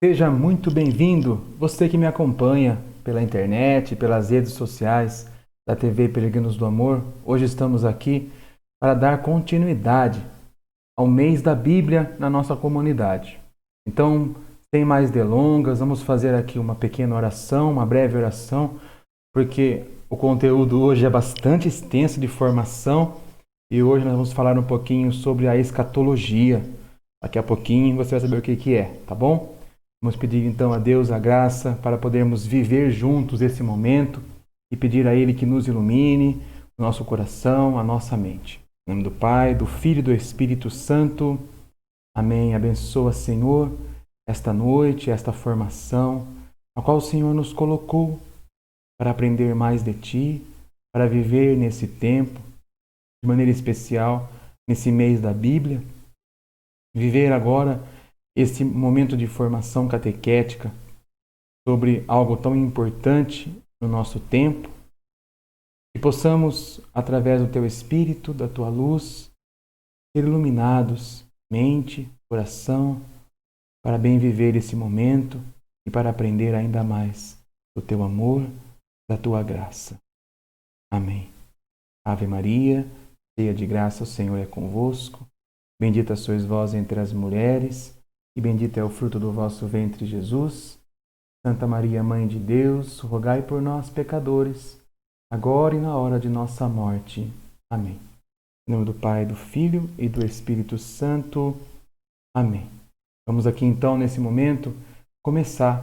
Seja muito bem-vindo, você que me acompanha pela internet, pelas redes sociais da TV Peregrinos do Amor. Hoje estamos aqui para dar continuidade ao mês da Bíblia na nossa comunidade. Então, sem mais delongas, vamos fazer aqui uma pequena oração, uma breve oração, porque o conteúdo hoje é bastante extenso de formação e hoje nós vamos falar um pouquinho sobre a escatologia. Daqui a pouquinho você vai saber o que é, tá bom? Vamos pedir então a Deus a graça para podermos viver juntos esse momento e pedir a Ele que nos ilumine o nosso coração, a nossa mente. Em nome do Pai, do Filho e do Espírito Santo. Amém. Abençoa, Senhor, esta noite, esta formação, a qual o Senhor nos colocou para aprender mais de Ti, para viver nesse tempo, de maneira especial, nesse mês da Bíblia. Viver agora esse momento de formação catequética sobre algo tão importante no nosso tempo, que possamos, através do Teu Espírito, da Tua luz, ser iluminados, mente, coração, para bem viver esse momento e para aprender ainda mais do Teu amor, da Tua graça. Amém. Ave Maria, cheia de graça, o Senhor é convosco. Bendita sois vós entre as mulheres, e bendito é o fruto do vosso ventre, Jesus. Santa Maria, Mãe de Deus, rogai por nós, pecadores, agora e na hora de nossa morte. Amém. Em nome do Pai, do Filho e do Espírito Santo. Amém. Vamos aqui então, nesse momento,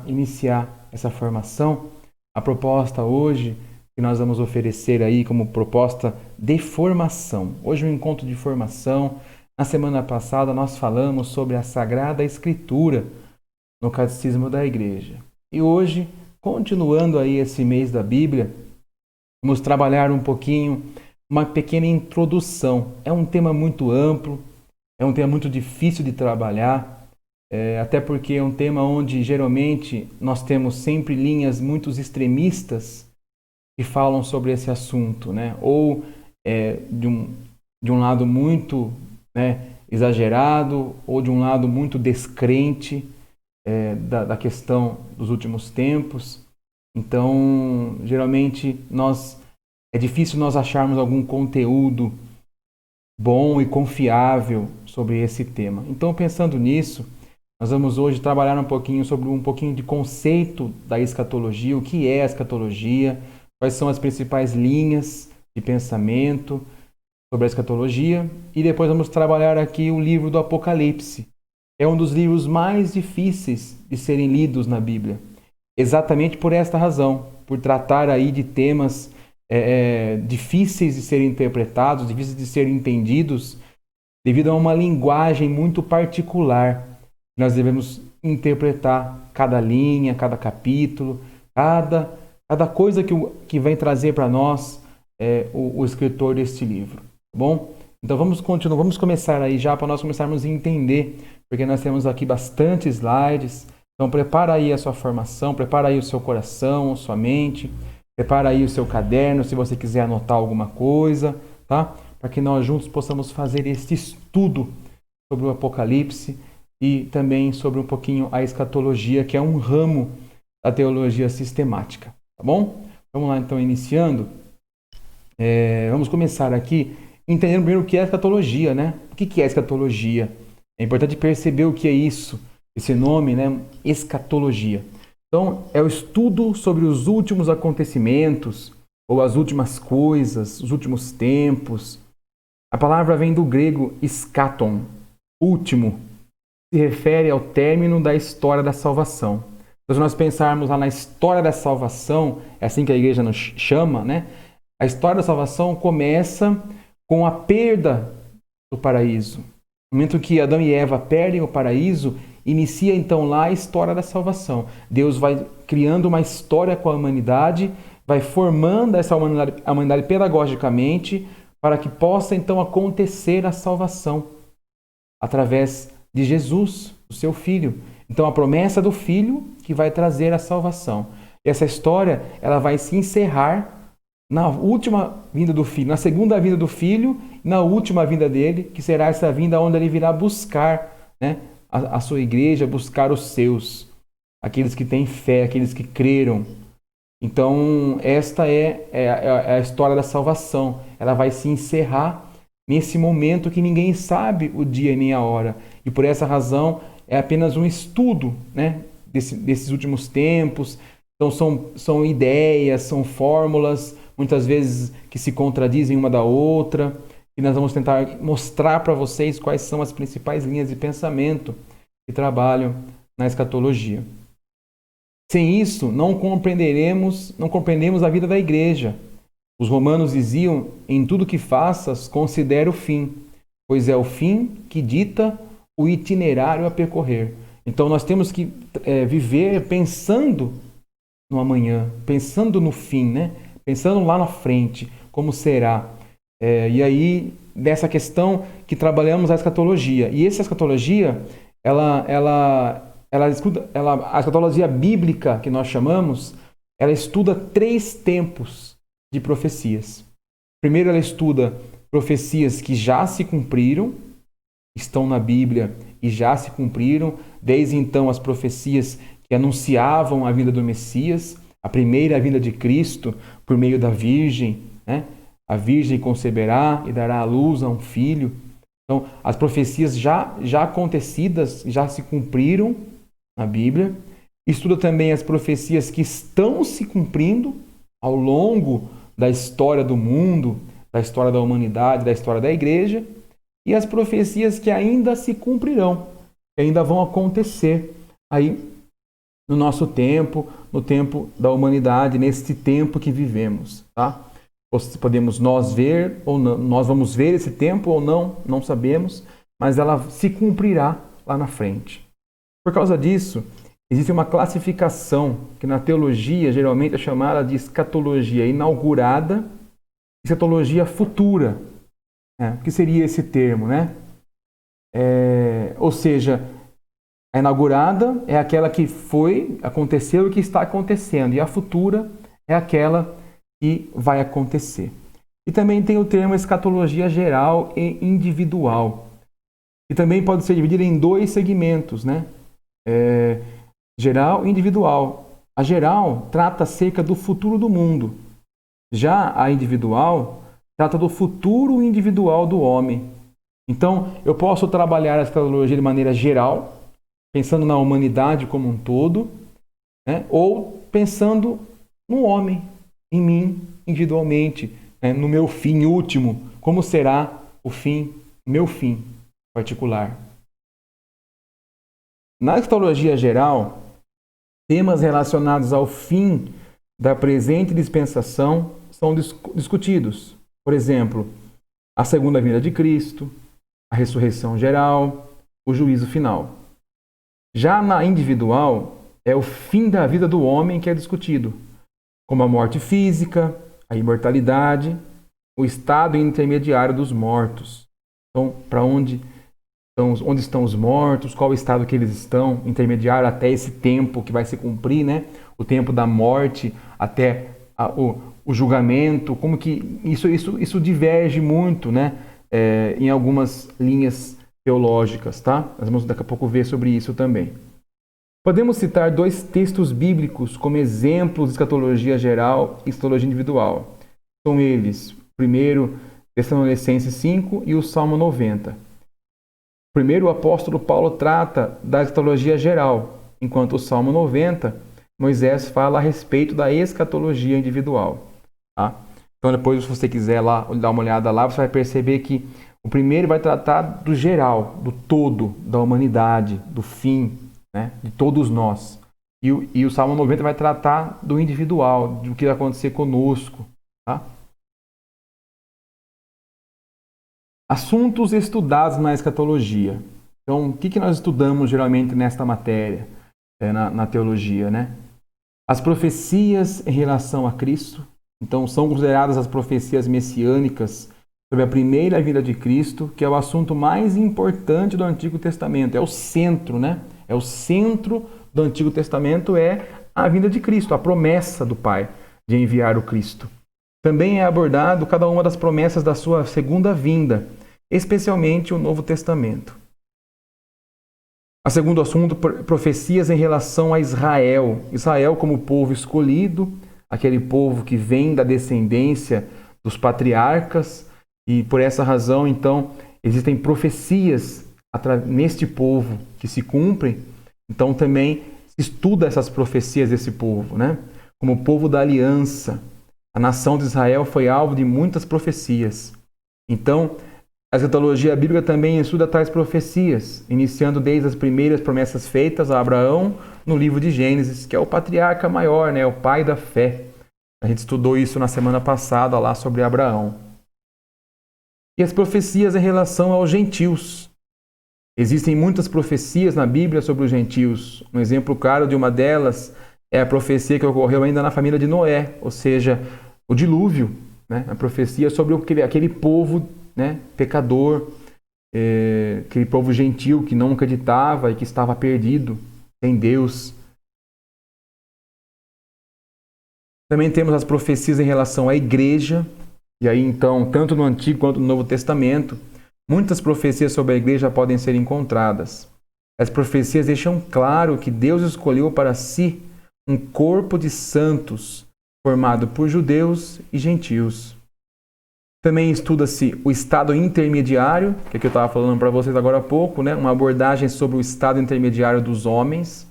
iniciar essa formação. A proposta hoje que nós vamos oferecer aí como proposta de formação. Hoje é um encontro de formação. Na semana passada nós falamos sobre a Sagrada Escritura no Catecismo da Igreja. E hoje, continuando aí esse mês da Bíblia, vamos trabalhar um pouquinho, uma pequena introdução. É um tema muito amplo, é um tema muito difícil de trabalhar, até porque é um tema onde geralmente nós temos sempre linhas muito extremistas que falam sobre esse assunto, né? Ou de um lado muito exagerado, ou de um lado muito descrente da questão dos últimos tempos. Então, geralmente, é difícil nós acharmos algum conteúdo bom e confiável sobre esse tema. Então, pensando nisso, nós vamos hoje trabalhar sobre um pouquinho de conceito da escatologia, o que é a escatologia, quais são as principais linhas de pensamento sobre a escatologia, e depois vamos trabalhar aqui o livro do Apocalipse. É um dos livros mais difíceis de serem lidos na Bíblia, exatamente por esta razão, por tratar aí de temas difíceis de serem interpretados, difíceis de serem entendidos, devido a uma linguagem muito particular. Nós devemos interpretar cada linha, cada capítulo, cada coisa que vem trazer para nós o escritor deste livro. Bom, então vamos começar aí já para nós começarmos a entender, porque nós temos aqui bastante slides. Então prepara aí a sua formação, prepara aí o seu coração, sua mente, prepara aí o seu caderno, se você quiser anotar alguma coisa, tá? Para que nós juntos possamos fazer este estudo sobre o Apocalipse e também sobre um pouquinho a escatologia, que é um ramo da teologia sistemática, tá bom? Vamos lá então, iniciando. Vamos começar aqui entendendo primeiro o que é escatologia, né? O que é escatologia? É importante perceber o que é isso, esse nome, né? Escatologia. Então, é o estudo sobre os últimos acontecimentos, ou as últimas coisas, os últimos tempos. A palavra vem do grego eschaton, último, se refere ao término da história da salvação. Então, se nós pensarmos lá na história da salvação, é assim que a igreja nos chama, né? A história da salvação começa com a perda do paraíso. No momento que Adão e Eva perdem o paraíso, inicia então lá a história da salvação. Deus vai criando uma história com a humanidade, vai formando essa humanidade pedagogicamente, para que possa então acontecer a salvação através de Jesus, o seu Filho. Então a promessa do Filho que vai trazer a salvação. Essa história ela vai se encerrar na última vinda do Filho, na segunda vinda do Filho, na última vinda dele, que será essa vinda onde ele virá buscar, né, a sua igreja, buscar os seus. aqueles que têm fé, aqueles que creram. Então, esta é a história da salvação. Ela vai se encerrar nesse momento que ninguém sabe o dia e nem a hora. E por essa razão, é apenas um estudo, né, desses últimos tempos. Então, são ideias, são fórmulas, muitas vezes que se contradizem uma da outra. E nós vamos tentar mostrar para vocês quais são as principais linhas de pensamento que trabalham na escatologia. Sem isso, não compreendemos a vida da igreja. Os romanos diziam: em tudo que faças, considera o fim, pois é o fim que dita o itinerário a percorrer. Então nós temos que viver pensando no amanhã, pensando no fim, né? Pensando lá na frente, como será. E aí, dessa questão que trabalhamos a escatologia. E essa escatologia, a escatologia bíblica, que nós chamamos, ela estuda 3 tempos de profecias. Primeiro, ela estuda profecias que já se cumpriram, estão na Bíblia e já se cumpriram. Desde então, as profecias que anunciavam a vinda do Messias, a primeira vinda de Cristo por meio da Virgem, né? A Virgem conceberá e dará à luz a um filho. Então, as profecias já acontecidas, já se cumpriram na Bíblia. Estuda também as profecias que estão se cumprindo ao longo da história do mundo, da história da humanidade, da história da igreja. E as profecias que ainda se cumprirão, que ainda vão acontecer aí no nosso tempo, no tempo da humanidade, nesse tempo que vivemos, tá? Podemos nós ver ou não, nós vamos ver esse tempo ou não, não sabemos, mas ela se cumprirá lá na frente. Por causa disso, existe uma classificação que na teologia geralmente é chamada de escatologia inaugurada e escatologia futura. O que seria esse termo, né? Ou seja, a inaugurada é aquela que aconteceu e que está acontecendo, e a futura é aquela que vai acontecer. E também tem o termo escatologia geral e individual, que também pode ser dividida em 2 segmentos, né? Geral e individual. A geral trata acerca do futuro do mundo. Já a individual trata do futuro individual do homem. Então, eu posso trabalhar a escatologia de maneira geral, pensando na humanidade como um todo, né? Ou pensando no homem, em mim, individualmente, né? No meu fim último. Como será o meu fim particular? Na escatologia geral, temas relacionados ao fim da presente dispensação são discutidos. Por exemplo, a segunda vinda de Cristo, a ressurreição geral, o juízo final. Já na individual, é o fim da vida do homem que é discutido, como a morte física, a imortalidade, o estado intermediário dos mortos. Então, para onde estão os mortos, qual o estado que eles estão, intermediário até esse tempo que vai se cumprir, né? O tempo da morte até o julgamento, como que isso diverge muito, né? Em algumas linhas teológicas, tá? Nós vamos daqui a pouco ver sobre isso também. Podemos citar 2 textos bíblicos como exemplos de escatologia geral e escatologia individual. São eles, primeiro, Tessalonicenses 5 e o Salmo 90. Primeiro, o apóstolo Paulo trata da escatologia geral, enquanto o Salmo 90, Moisés fala a respeito da escatologia individual. Tá? Então, depois, se você quiser lá dar uma olhada lá, você vai perceber que o primeiro vai tratar do geral, do todo, da humanidade, do fim, né, de todos nós. E o Salmo 90 vai tratar do individual, do que vai acontecer conosco. Tá? Assuntos estudados na escatologia. Então, o que nós estudamos geralmente nesta matéria, na teologia, né? As profecias em relação a Cristo. Então, são consideradas as profecias messiânicas sobre a primeira vinda de Cristo, que é o assunto mais importante do Antigo Testamento. É o centro, né? É o centro do Antigo Testamento, é a vinda de Cristo, a promessa do Pai de enviar o Cristo. Também é abordado cada uma das promessas da sua segunda vinda, especialmente o Novo Testamento. A segundo assunto, profecias em relação a Israel. Israel como povo escolhido, aquele povo que vem da descendência dos patriarcas, e por essa razão, então, existem profecias neste povo que se cumprem. Então também se estuda essas profecias desse povo, né? Como povo da aliança. A nação de Israel foi alvo de muitas profecias. Então, a escatologia bíblica também estuda tais profecias, iniciando desde as primeiras promessas feitas a Abraão no livro de Gênesis, que é o patriarca maior, né? O pai da fé. A gente estudou isso na semana passada lá sobre Abraão. E as profecias em relação aos gentios. Existem muitas profecias na Bíblia sobre os gentios. Um exemplo claro de uma delas é a profecia que ocorreu ainda na família de Noé, ou seja, o dilúvio, né? A profecia sobre aquele povo, né, pecador, aquele povo gentil que não acreditava e que estava perdido sem Deus. Também temos as profecias em relação à igreja, e aí então, tanto no Antigo quanto no Novo Testamento, muitas profecias sobre a igreja podem ser encontradas. As profecias deixam claro que Deus escolheu para si um corpo de santos, formado por judeus e gentios. Também estuda-se o estado intermediário, que é que eu estava falando para vocês agora há pouco, né? Uma abordagem sobre o estado intermediário dos homens,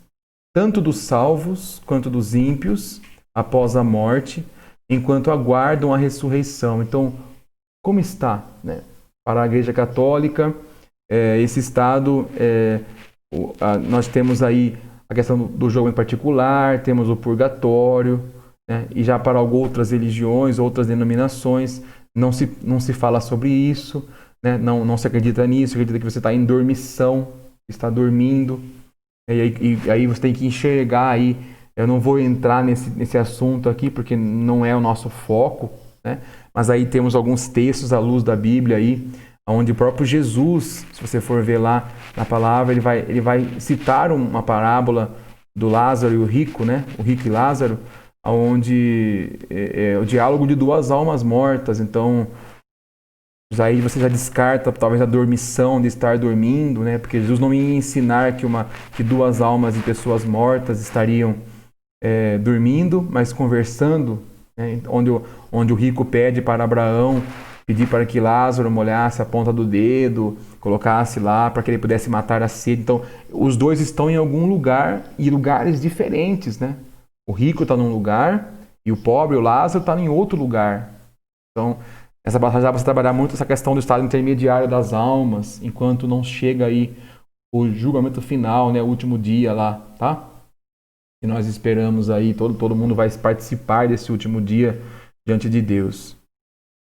tanto dos salvos quanto dos ímpios, após a morte, enquanto aguardam a ressurreição. Então, como está, né? Para a Igreja Católica, esse estado, nós temos aí a questão do jogo em particular, temos o purgatório, né? E já para outras religiões, outras denominações, não se fala sobre isso, né? Não se acredita nisso, acredita que você está em dormição, está dormindo, e aí você tem que enxergar aí. Eu não vou entrar nesse assunto aqui, porque não é o nosso foco, né? Mas aí temos alguns textos à luz da Bíblia aí, onde o próprio Jesus, se você for ver lá na palavra, ele vai citar uma parábola do Lázaro e o rico, né? O rico e Lázaro, onde é o diálogo de duas almas mortas. Então, aí você já descarta talvez a dormição de estar dormindo, né? Porque Jesus não ia ensinar que duas almas de pessoas mortas estariam dormindo, mas conversando, né? Onde o rico pede para Abraão pedir para que Lázaro molhasse a ponta do dedo, colocasse lá para que ele pudesse matar a sede. Então, os dois estão em algum lugar e lugares diferentes, né? O rico está num lugar e o pobre, o Lázaro, está em outro lugar. Então, essa passagem vai trabalhar muito essa questão do estado intermediário das almas, enquanto não chega aí o julgamento final, né? O último dia lá, tá? E nós esperamos aí, todo mundo vai participar desse último dia diante de Deus.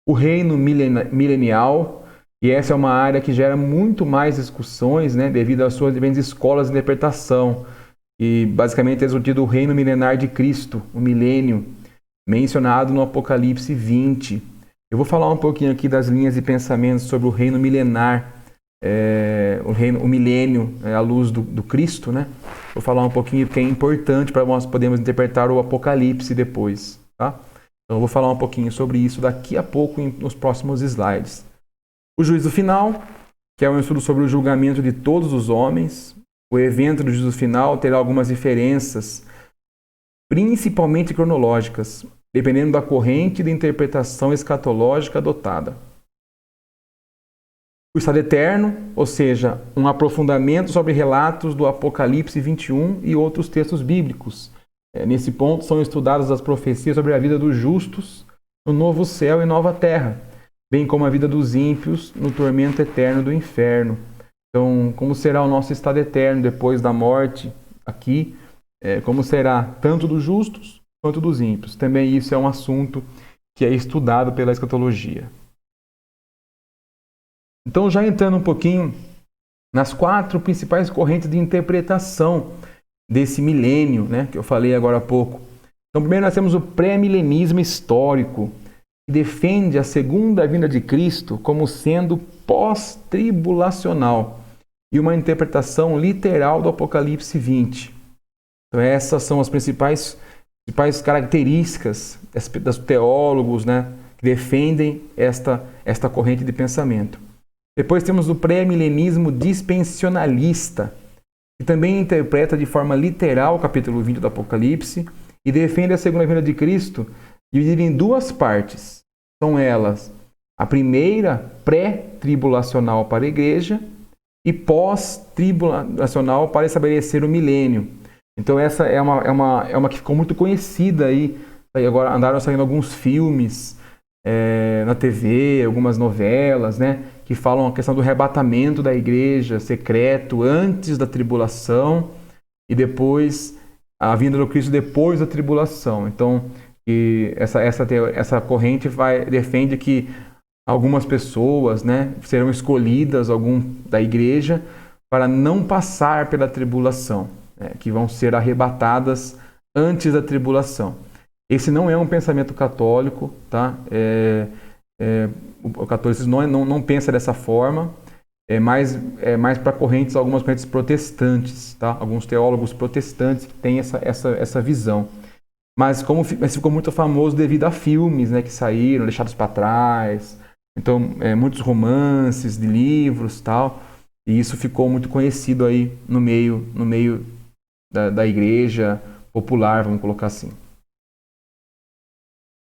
O reino milenial, e essa é uma área que gera muito mais discussões, né, devido às suas diferentes escolas de interpretação. E basicamente é discutido o reino milenar de Cristo, o milênio, mencionado no Apocalipse 20. Eu vou falar um pouquinho aqui das linhas de pensamento sobre o reino milenar, o milênio, à luz do Cristo, né? Vou falar um pouquinho porque é importante para nós podermos interpretar o Apocalipse depois, tá? Então eu vou falar um pouquinho sobre isso daqui a pouco nos próximos slides. O juízo final, que é um estudo sobre o julgamento de todos os homens. O evento do juízo final terá algumas diferenças, principalmente cronológicas, dependendo da corrente de interpretação escatológica adotada. O estado eterno, ou seja, um aprofundamento sobre relatos do Apocalipse 21 e outros textos bíblicos. Nesse ponto são estudadas as profecias sobre a vida dos justos no novo céu e nova terra, bem como a vida dos ímpios no tormento eterno do inferno. Então, como será o nosso estado eterno depois da morte aqui? Como será tanto dos justos quanto dos ímpios? Também isso é um assunto que é estudado pela escatologia. Então, já entrando um pouquinho nas 4 principais correntes de interpretação desse milênio, né, que eu falei agora há pouco. Então, primeiro nós temos o pré-milenismo histórico, que defende a segunda vinda de Cristo como sendo pós-tribulacional e uma interpretação literal do Apocalipse 20. Então, essas são as principais características dos teólogos, né, que defendem esta corrente de pensamento. Depois temos o pré-milenismo dispensionalista, que também interpreta de forma literal o capítulo 20 do Apocalipse e defende a segunda vinda de Cristo dividida em duas partes. São elas a primeira pré-tribulacional para a igreja e pós-tribulacional para estabelecer o milênio. Então essa é uma que ficou muito conhecida aí. Agora andaram saindo alguns filmes na TV, algumas novelas, né, que falam a questão do arrebatamento da igreja secreto antes da tribulação e depois a vinda do Cristo depois da tribulação. Então, essa corrente defende que algumas pessoas, né, serão escolhidas da igreja para não passar pela tribulação, né, que vão ser arrebatadas antes da tribulação. Esse não é um pensamento católico, tá? O catolicismo não pensa dessa forma, é mais para algumas correntes protestantes, tá? Alguns teólogos protestantes que têm essa visão. Mas ficou muito famoso devido a filmes, né, que saíram, deixados para trás, então muitos romances de livros, tal, e isso ficou muito conhecido aí no meio da igreja popular, vamos colocar assim.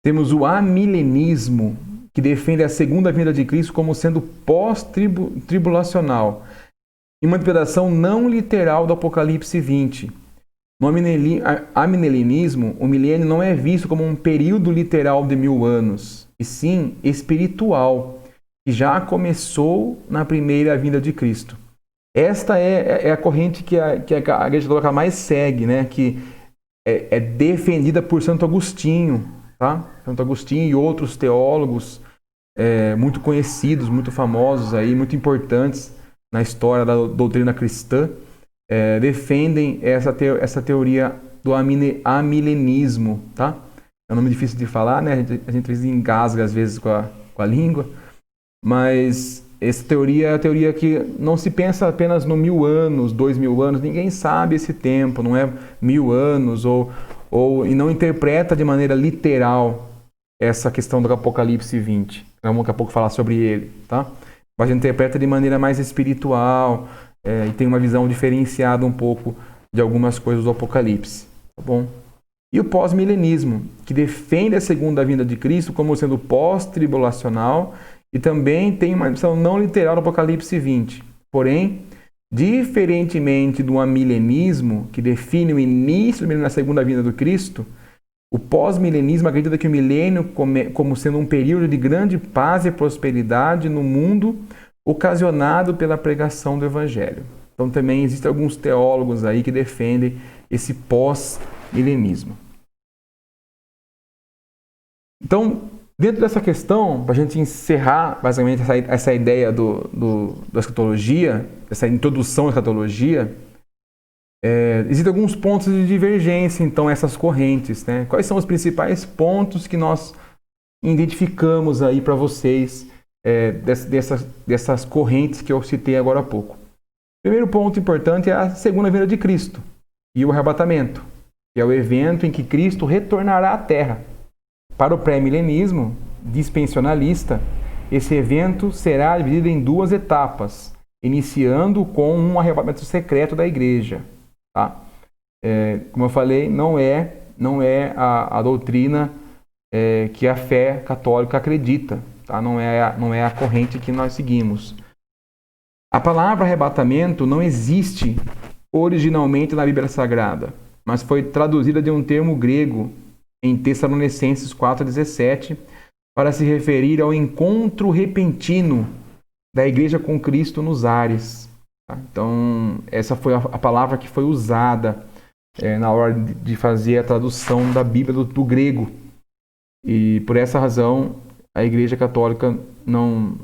Temos o amilenismo, que defende a segunda vinda de Cristo como sendo pós-tribulacional, em uma interpretação não literal do Apocalipse 20. No amilenismo, o milênio não é visto como um período literal de 1000 anos, e sim espiritual, que já começou na primeira vinda de Cristo. Esta é a corrente que a Igreja Católica mais segue, né? Que é defendida por Santo Agostinho, tá? Santo Agostinho e outros teólogos muito conhecidos, muito famosos, aí, muito importantes na história da doutrina cristã, defendem essa teoria do amilenismo, tá? É um nome difícil de falar, né? A gente engasga às vezes com a língua, mas essa teoria é a teoria que não se pensa apenas no 1000 anos, 2000 anos, ninguém sabe esse tempo, não é 1000 anos, e não interpreta de maneira literal essa questão do Apocalipse 20. Vamos daqui a pouco falar sobre ele, tá? Mas interpreta de maneira mais espiritual e tem uma visão diferenciada um pouco de algumas coisas do Apocalipse, tá bom? E o pós-milenismo, que defende a segunda vinda de Cristo como sendo pós-tribulacional e também tem uma visão não literal do Apocalipse 20. Porém, diferentemente do amilenismo, que define o início da segunda vinda do Cristo, o pós-milenismo acredita que o milênio como sendo um período de grande paz e prosperidade no mundo ocasionado pela pregação do Evangelho. Então também existem alguns teólogos aí que defendem esse pós-milenismo. Então, dentro dessa questão, para a gente encerrar basicamente essa ideia da escatologia, essa introdução à escatologia, existem alguns pontos de divergência, então, essas correntes, né? Quais são os principais pontos que nós identificamos aí para vocês dessas correntes que eu citei agora há pouco? O primeiro ponto importante é a segunda vinda de Cristo e o arrebatamento, que é o evento em que Cristo retornará à Terra. Para o pré-milenismo dispensionalista, esse evento será dividido em duas etapas, iniciando com um arrebatamento secreto da igreja. Tá? Como eu falei, não é a doutrina que a fé católica acredita, tá? Não é a corrente que nós seguimos. A palavra arrebatamento não existe originalmente na Bíblia Sagrada, mas foi traduzida de um termo grego em Tessalonicenses 4,17 para se referir ao encontro repentino da igreja com Cristo nos ares. Então, essa foi a palavra que foi usada na hora de fazer a tradução da Bíblia do grego. E por essa razão, a Igreja Católica não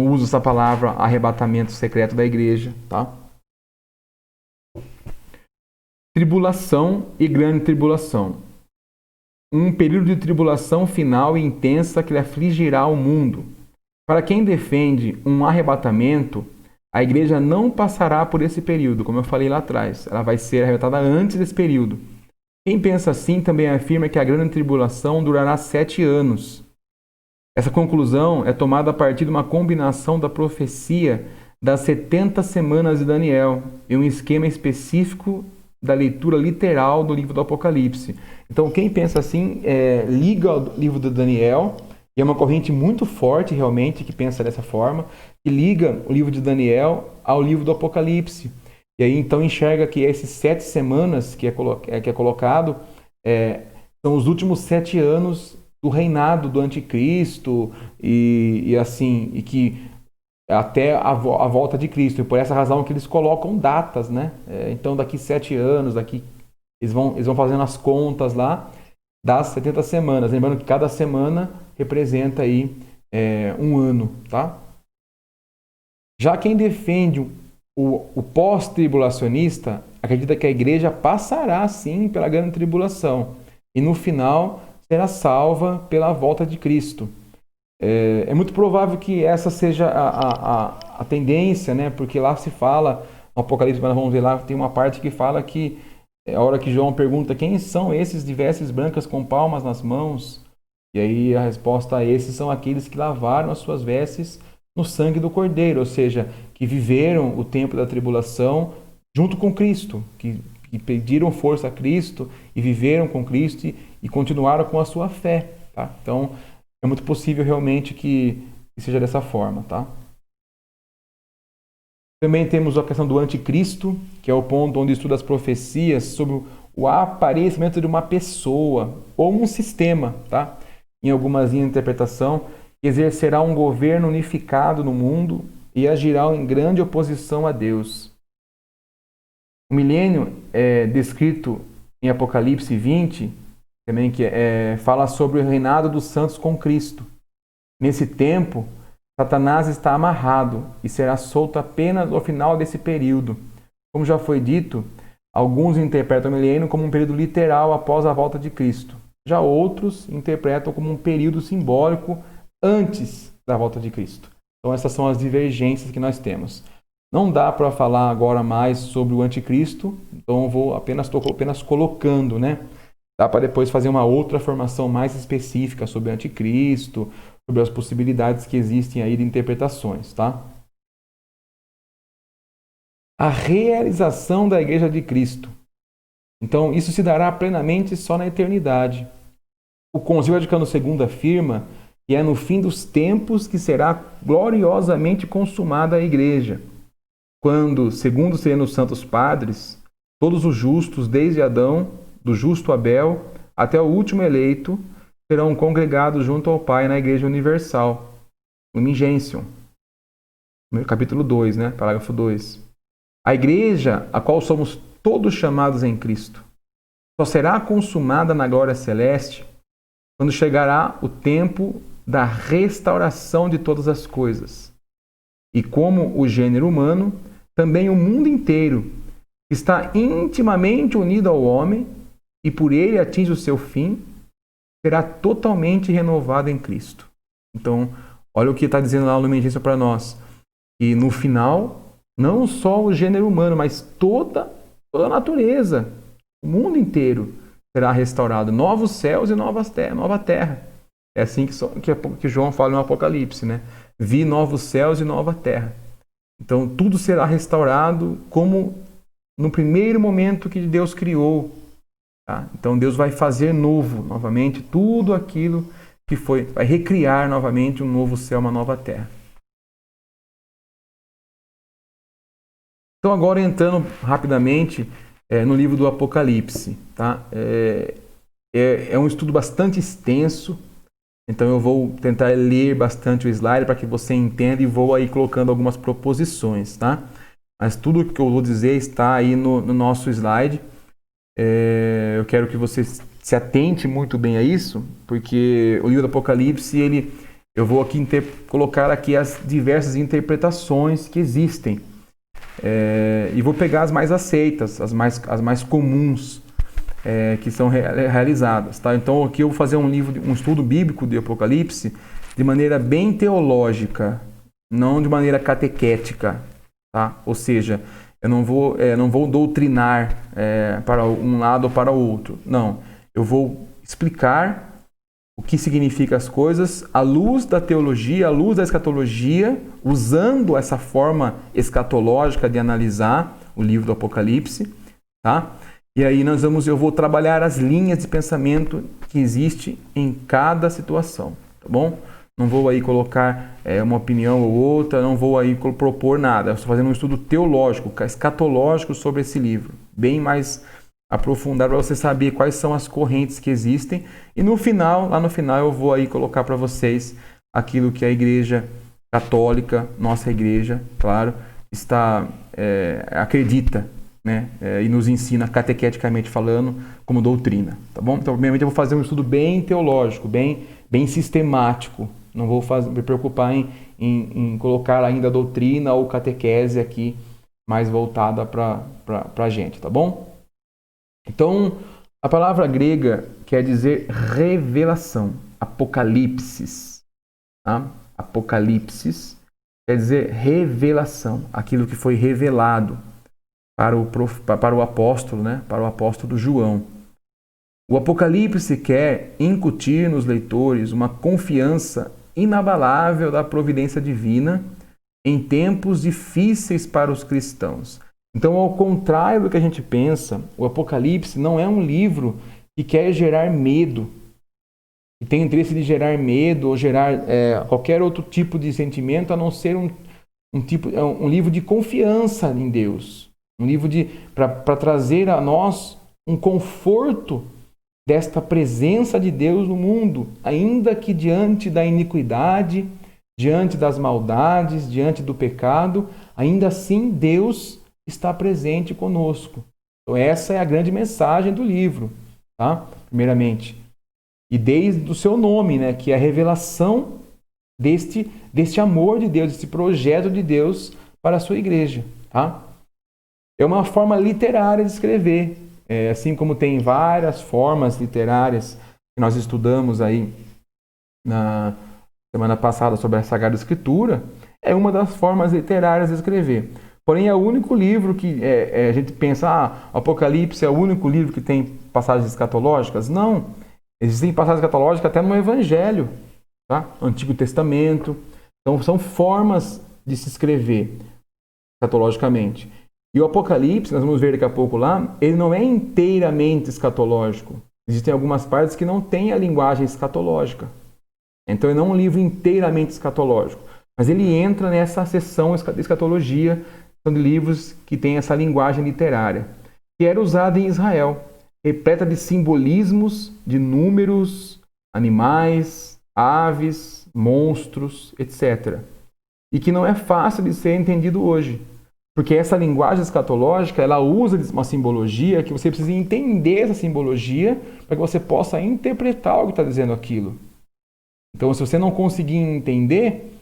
usa essa palavra arrebatamento secreto da igreja. Tá? Tribulação e grande tribulação. Um período de tribulação final e intensa que afligirá o mundo. Para quem defende um arrebatamento, a igreja não passará por esse período, como eu falei lá atrás. Ela vai ser arrebatada antes desse período. Quem pensa assim também afirma que a grande tribulação durará 7 anos. Essa conclusão é tomada a partir de uma combinação da profecia das 70 semanas de Daniel e um esquema específico da leitura literal do livro do Apocalipse. Então, quem pensa assim, liga ao livro de Daniel, e é uma corrente muito forte, realmente, que pensa dessa forma, que liga o livro de Daniel ao livro do Apocalipse. E aí, então, enxerga que esses 7 semanas que é colocado são os últimos 7 anos do reinado do anticristo e assim, e que até a volta de Cristo. E por essa razão que eles colocam datas, né? Então, daqui 7 anos, eles vão fazendo as contas lá das 70 semanas. Lembrando que cada semana representa aí um ano, tá? Já quem defende o pós-tribulacionista acredita que a igreja passará, sim, pela grande tribulação e no final será salva pela volta de Cristo. É muito provável que essa seja a tendência, né? Porque lá se fala, no Apocalipse, nós vamos ver lá, tem uma parte que fala que, a hora que João pergunta quem são esses de vestes brancas com palmas nas mãos, e aí a resposta a esses são aqueles que lavaram as suas vestes no sangue do Cordeiro, ou seja, que viveram o tempo da tribulação junto com Cristo, que pediram força a Cristo e viveram com Cristo e continuaram com a sua fé, tá? Então, é muito possível realmente que seja dessa forma, tá? Também temos a questão do anticristo, que é o ponto onde estuda as profecias sobre o aparecimento de uma pessoa ou um sistema, tá? Em algumas linhas de interpretação, exercerá um governo unificado no mundo e agirá em grande oposição a Deus. O milênio é descrito em Apocalipse 20, também que fala sobre o reinado dos santos com Cristo. Nesse tempo, Satanás está amarrado e será solto apenas no final desse período. Como já foi dito, alguns interpretam o milênio como um período literal após a volta de Cristo. Já outros interpretam como um período simbólico antes da volta de Cristo. Então essas são as divergências que nós temos. Não dá para falar agora mais sobre o anticristo, então estou apenas colocando, né? Dá para depois fazer uma outra formação mais específica sobre o anticristo, sobre as possibilidades que existem aí de interpretações, tá? A realização da Igreja de Cristo. Então, isso se dará plenamente só na eternidade. O Concílio Vaticano II afirma que é no fim dos tempos que será gloriosamente consumada a Igreja, quando, segundo os serenos santos padres, todos os justos, desde Adão, do justo Abel, até o último eleito, serão congregados junto ao Pai na Igreja Universal. Lumen Gentium, capítulo 2, né? Parágrafo 2. A Igreja, a qual somos todos chamados em Cristo, só será consumada na glória celeste quando chegará o tempo da restauração de todas as coisas. E como o gênero humano, também o mundo inteiro está intimamente unido ao homem e por ele atinge o seu fim, será totalmente renovado em Cristo. Então, olha o que está dizendo lá o Lumen Gentium para nós. E no final, não só o gênero humano, mas toda a natureza, o mundo inteiro será restaurado. Novos céus e nova terra. É assim que João fala no Apocalipse, né? Vi novos céus e nova terra. Então, tudo será restaurado como no primeiro momento que Deus criou. Tá? Então, Deus vai fazer novo, novamente, tudo aquilo que foi, vai recriar novamente um novo céu, uma nova terra. Então, agora entrando rapidamente no livro do Apocalipse. Tá? É um estudo bastante extenso, então eu vou tentar ler bastante o slide para que você entenda e vou aí colocando algumas proposições. Tá? Mas tudo que eu vou dizer está aí no nosso slide. Eu quero que você se atente muito bem a isso, porque o livro do Apocalipse, eu vou aqui colocar aqui as diversas interpretações que existem. E vou pegar as mais aceitas, as mais comuns que são realizadas. Tá? Então aqui eu vou fazer um estudo bíblico de Apocalipse de maneira bem teológica, não de maneira catequética. Tá? Ou seja, eu não vou doutrinar para um lado ou para o outro. Não, eu vou explicar o que significa as coisas à luz da teologia, à luz da escatologia, usando essa forma escatológica de analisar o livro do Apocalipse, tá? E aí eu vou trabalhar as linhas de pensamento que existe em cada situação, tá bom? Não vou aí colocar uma opinião ou outra, não vou aí propor nada. Estou fazendo um estudo teológico, escatológico sobre esse livro, bem mais aprofundado para você saber quais são as correntes que existem. E no final, lá no final, eu vou aí colocar para vocês aquilo que a Igreja Católica, nossa Igreja, claro, acredita, né? E nos ensina catequeticamente falando como doutrina, tá bom? Então, primeiramente eu vou fazer um estudo bem teológico, bem sistemático. Não vou me preocupar em colocar ainda a doutrina ou catequese aqui mais voltada para a gente, tá bom? Então, a palavra grega quer dizer revelação, apocalipsis, tá? Apocalipsis quer dizer revelação, aquilo que foi revelado para o apóstolo, né? Para o apóstolo João. O Apocalipse quer incutir nos leitores uma confiança inabalável da providência divina em tempos difíceis para os cristãos. Então, ao contrário do que a gente pensa, o Apocalipse não é um livro que quer gerar medo, que tem interesse de gerar medo ou gerar qualquer outro tipo de sentimento, a não ser um livro de confiança em Deus. Um livro para trazer a nós um conforto desta presença de Deus no mundo, ainda que diante da iniquidade, diante das maldades, diante do pecado, ainda assim Deus está presente conosco. Então essa é a grande mensagem do livro, tá? Primeiramente. E desde o seu nome, né, que é a revelação deste amor de Deus, desse projeto de Deus para a sua igreja, tá? É uma forma literária de escrever, assim como tem várias formas literárias que nós estudamos aí na semana passada sobre a Sagrada Escritura, é uma das formas literárias de escrever. Porém, é o único livro que a gente pensa, Apocalipse é o único livro que tem passagens escatológicas? Não. Existem passagens escatológicas até no Evangelho, tá? No Antigo Testamento. Então, são formas de se escrever escatologicamente. E o Apocalipse, nós vamos ver daqui a pouco lá, ele não é inteiramente escatológico. Existem algumas partes que não têm a linguagem escatológica. Então, ele não é um livro inteiramente escatológico. Mas ele entra nessa seção de escatologia, são de livros que têm essa linguagem literária, que era usada em Israel, repleta de simbolismos, de números, animais, aves, monstros, etc. E que não é fácil de ser entendido hoje. Porque essa linguagem escatológica, ela usa uma simbologia que você precisa entender essa simbologia para que você possa interpretar o que está dizendo aquilo. Então, se você não conseguir entender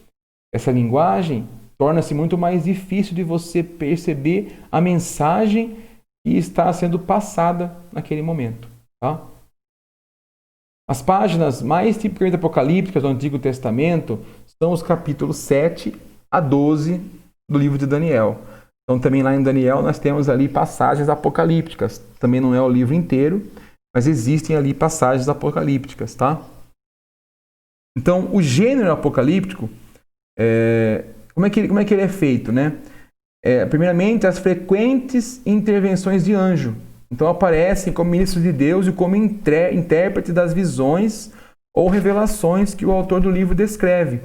essa linguagem, torna-se muito mais difícil de você perceber a mensagem que está sendo passada naquele momento. Tá? As páginas mais tipicamente apocalípticas do Antigo Testamento são os capítulos 7 a 12 do livro de Daniel. Então, também lá em Daniel, nós temos ali passagens apocalípticas. Também não é o livro inteiro, mas existem ali passagens apocalípticas, tá? Então, o gênero apocalíptico, como é que ele é feito, né? Primeiramente, as frequentes intervenções de anjo. Então, aparecem como ministros de Deus e como intérprete das visões ou revelações que o autor do livro descreve.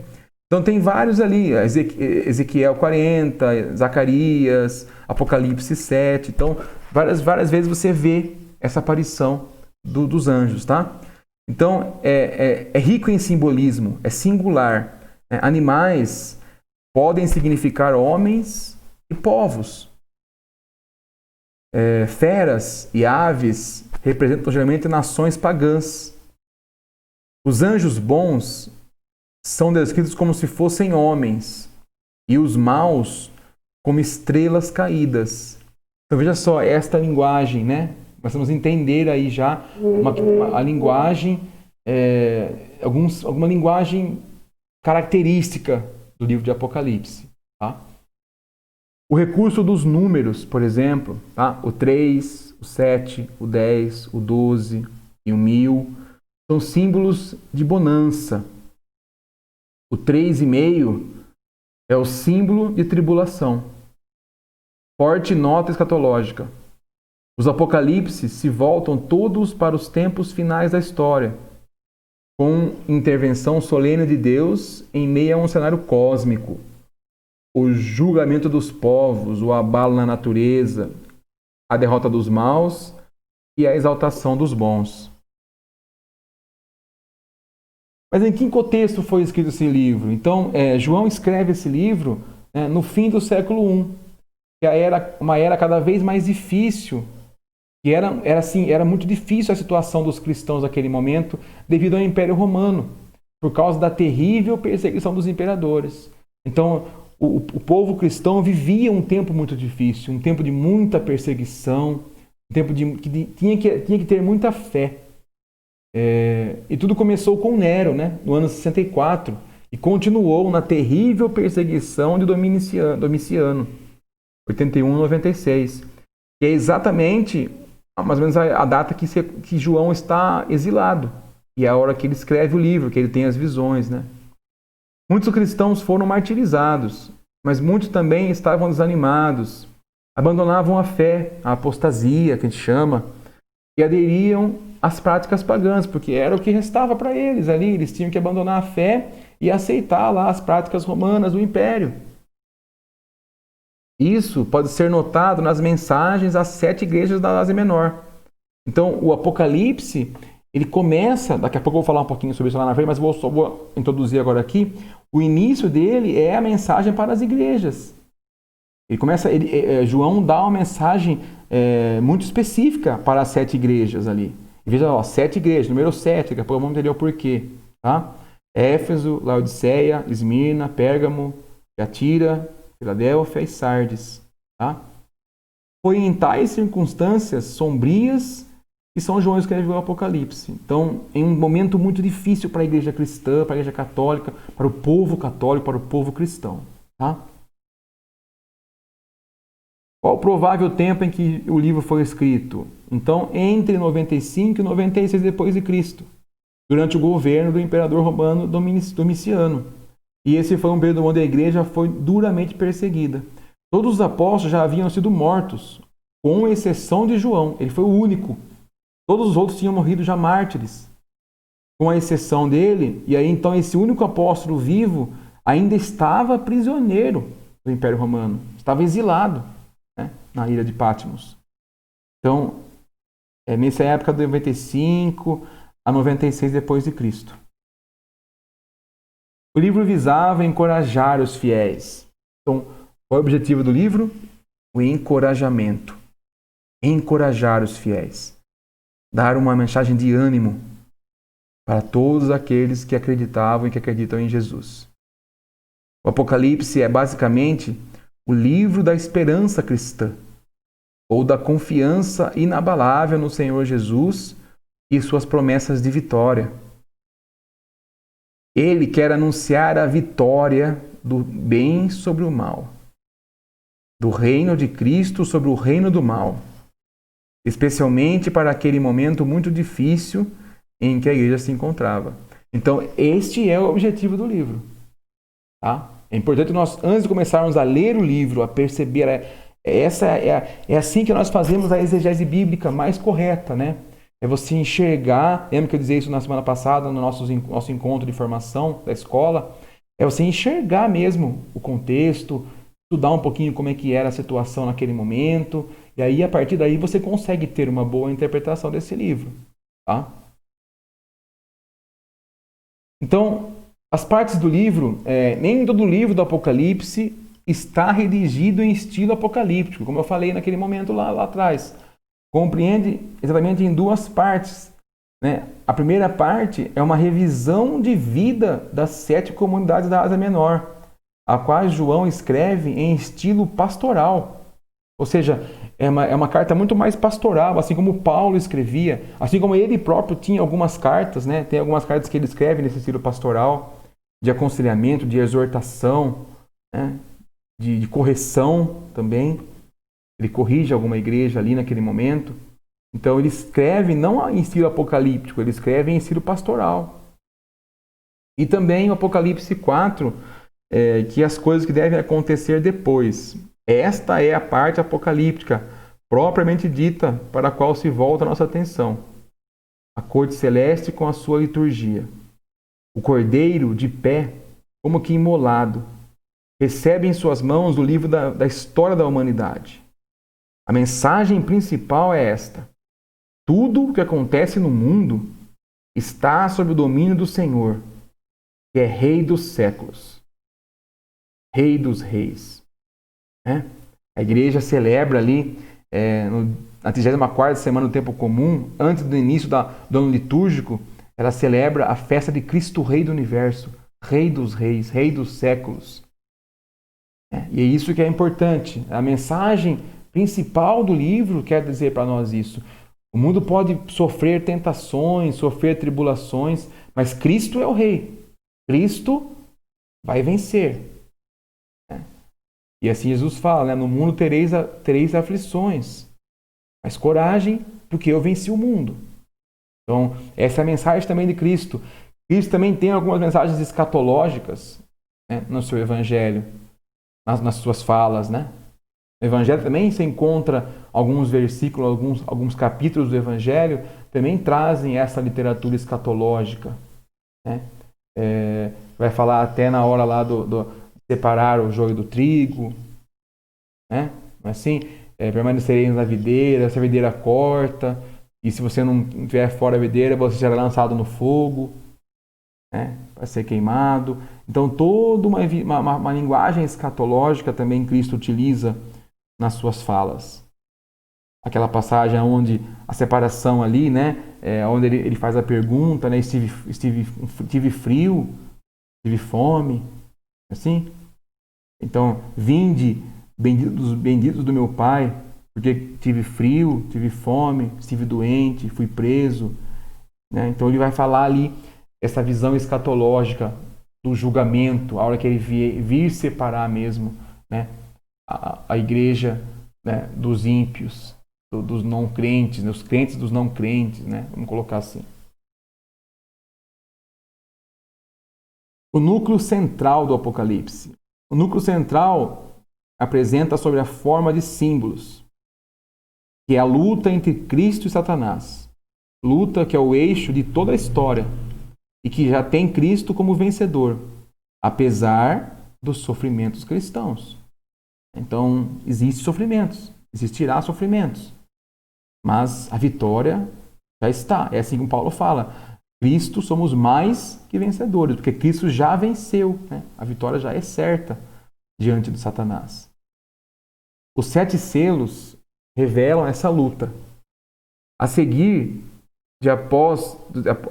Então tem vários ali, Ezequiel 40, Zacarias, Apocalipse 7. Então, várias vezes você vê essa aparição dos anjos, tá? Então, é rico em simbolismo, é singular. Animais podem significar homens e povos. Feras e aves representam geralmente nações pagãs. Os anjos bons são descritos como se fossem homens e os maus como estrelas caídas. Então veja só, esta linguagem, né? Nós vamos entender aí já a linguagem, alguma linguagem característica do livro de Apocalipse. Tá? O recurso dos números, por exemplo, tá? O 3, o 7, o 10, o 12 e o 1000, são símbolos de bonança. O 3,5 é o símbolo de tribulação. Forte nota escatológica. Os apocalipses se voltam todos para os tempos finais da história, com intervenção solene de Deus em meio a um cenário cósmico. O julgamento dos povos, o abalo na natureza, a derrota dos maus e a exaltação dos bons. Mas em que contexto foi escrito esse livro? Então, João escreve esse livro no fim do século I, que era uma era cada vez mais difícil, que era muito difícil a situação dos cristãos naquele momento devido ao Império Romano, por causa da terrível perseguição dos imperadores. Então, o povo cristão vivia um tempo muito difícil, um tempo de muita perseguição, um tempo que tinha que ter muita fé. E tudo começou com Nero, no ano 64, e continuou na terrível perseguição de Domiciano, 81 a 96, que é exatamente mais ou menos a data que João está exilado, e é a hora que ele escreve o livro, que ele tem as visões. Muitos cristãos foram martirizados, mas muitos também estavam desanimados, abandonavam a fé, a apostasia, que a gente chama, e aderiam às práticas pagãs, porque era o que restava para eles ali. Eles tinham que abandonar a fé e aceitar lá as práticas romanas do Império. Isso pode ser notado nas mensagens às 7 igrejas da Ásia Menor. Então, o Apocalipse, ele começa, daqui a pouco eu vou falar um pouquinho sobre isso lá na frente, mas só vou introduzir agora aqui. O início dele é a mensagem para as igrejas. João dá uma mensagem muito específica para as 7 igrejas ali. E veja, 7 igrejas, número 7, daqui a pouco vamos entender o porquê. Tá? Éfeso, Laodiceia, Esmirna, Pérgamo, Tiatira, Filadélfia e Sardes. Tá? Foi em tais circunstâncias sombrias que São João escreveu o Apocalipse. Então, em um momento muito difícil para a igreja cristã, para a igreja católica, para o povo católico, para o povo cristão. Tá? Qual o provável tempo em que o livro foi escrito? Então, entre 95 e 96 depois de Cristo, durante o governo do imperador romano Domiciano. E esse foi um período onde a igreja foi duramente perseguida. Todos os apóstolos já haviam sido mortos, com exceção de João. Ele foi o único. Todos os outros tinham morrido já mártires, com a exceção dele. E aí, então, esse único apóstolo vivo ainda estava prisioneiro do Império Romano. Estava exilado, na ilha de Patmos. Então, nessa época de 95 a 96 depois de Cristo. O livro visava encorajar os fiéis. Então, qual é o objetivo do livro? O encorajamento. Encorajar os fiéis. Dar uma mensagem de ânimo para todos aqueles que acreditavam e que acreditam em Jesus. O Apocalipse é basicamente o livro da esperança cristã, ou da confiança inabalável no Senhor Jesus e suas promessas de vitória. Ele quer anunciar a vitória do bem sobre o mal, do reino de Cristo sobre o reino do mal, especialmente para aquele momento muito difícil em que a igreja se encontrava. Então, este é o objetivo do livro. Tá? É importante nós, antes de começarmos a ler o livro, a perceber, é assim que nós fazemos a exegese bíblica mais correta, É você enxergar, lembra que eu dizia isso na semana passada, no nosso encontro de formação da escola, é você enxergar mesmo o contexto, estudar um pouquinho como é que era a situação naquele momento, e aí a partir daí você consegue ter uma boa interpretação desse livro. Tá? Então, as partes do livro, nem todo livro do Apocalipse está redigido em estilo apocalíptico, como eu falei naquele momento lá atrás. Compreende exatamente em 2 partes. A primeira parte é uma revisão de vida das 7 comunidades da Ásia Menor, a qual João escreve em estilo pastoral. Ou seja, é uma carta muito mais pastoral, assim como Paulo escrevia, assim como ele próprio tinha algumas cartas, Tem algumas cartas que ele escreve nesse estilo pastoral, de aconselhamento, de exortação, de correção também. Ele corrige alguma igreja ali naquele momento. Então ele escreve não em estilo apocalíptico, ele escreve em estilo pastoral. E também o Apocalipse 4, que as coisas que devem acontecer depois. Esta é a parte apocalíptica, propriamente dita, para a qual se volta a nossa atenção. A corte celeste com a sua liturgia. O cordeiro de pé, como que imolado, recebe em suas mãos o livro da história da humanidade. A mensagem principal é esta: tudo o que acontece no mundo está sob o domínio do Senhor, que é Rei dos séculos, Rei dos reis. A igreja celebra ali, na 34ª semana do tempo comum, antes do início do ano litúrgico, ela celebra a festa de Cristo Rei do universo, Rei dos reis, Rei dos séculos. E é isso que é importante. A mensagem principal do livro quer dizer para nós isso. O mundo pode sofrer tentações, sofrer tribulações, mas Cristo é o Rei. Cristo vai vencer. E assim Jesus fala, no mundo tereis aflições, mas coragem, porque eu venci o mundo. Então, essa é a mensagem também de Cristo. Cristo também tem algumas mensagens escatológicas, no seu evangelho, nas suas falas. No evangelho também se encontra alguns versículos, alguns capítulos do evangelho também trazem essa literatura escatológica. Vai falar até na hora lá do separar o joio do trigo, assim, permanecereis na videira, se a videira corta, e se você não estiver fora da videira, você será lançado no fogo, vai ser queimado. Então, toda uma linguagem escatológica também Cristo utiliza nas suas falas. Aquela passagem onde a separação ali, onde ele faz a pergunta, tive frio, tive fome, assim. Então, vinde, benditos do meu Pai, porque tive frio, tive fome, estive doente, fui preso. Então, ele vai falar ali essa visão escatológica do julgamento, a hora que ele vir separar mesmo a igreja dos ímpios, dos não crentes, os crentes dos não crentes, vamos colocar assim. O núcleo central do Apocalipse. O núcleo central apresenta sobre a forma de símbolos, que é a luta entre Cristo e Satanás. Luta que é o eixo de toda a história e que já tem Cristo como vencedor, apesar dos sofrimentos cristãos. Então, existem sofrimentos, existirá sofrimentos, mas a vitória já está. É assim como Paulo fala: Cristo somos mais que vencedores, porque Cristo já venceu. A vitória já é certa diante de Satanás. Os 7 selos revelam essa luta. A seguir,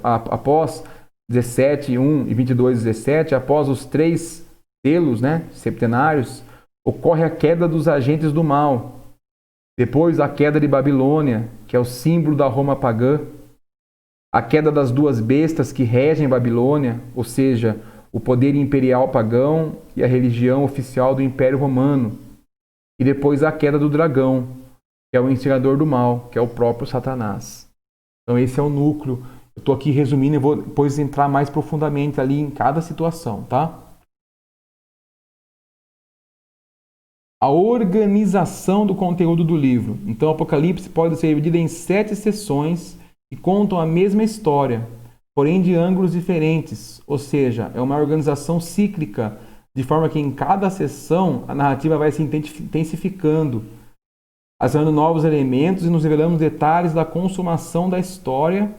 após 17:1 e 22:17, após os 3 selos septenários, ocorre a queda dos agentes do mal. Depois, a queda de Babilônia, que é o símbolo da Roma pagã. A queda das 2 bestas que regem Babilônia, ou seja, o poder imperial pagão e a religião oficial do Império Romano. E depois a queda do dragão, que é o instigador do mal, que é o próprio Satanás. Então esse é o núcleo. Eu estou aqui resumindo e vou depois entrar mais profundamente ali em cada situação, tá? A organização do conteúdo do livro. Então o Apocalipse pode ser dividido em 7 sessões que contam a mesma história, porém de ângulos diferentes, ou seja, é uma organização cíclica, de forma que em cada sessão a narrativa vai se intensificando, adicionando novos elementos e nos revelando detalhes da consumação da história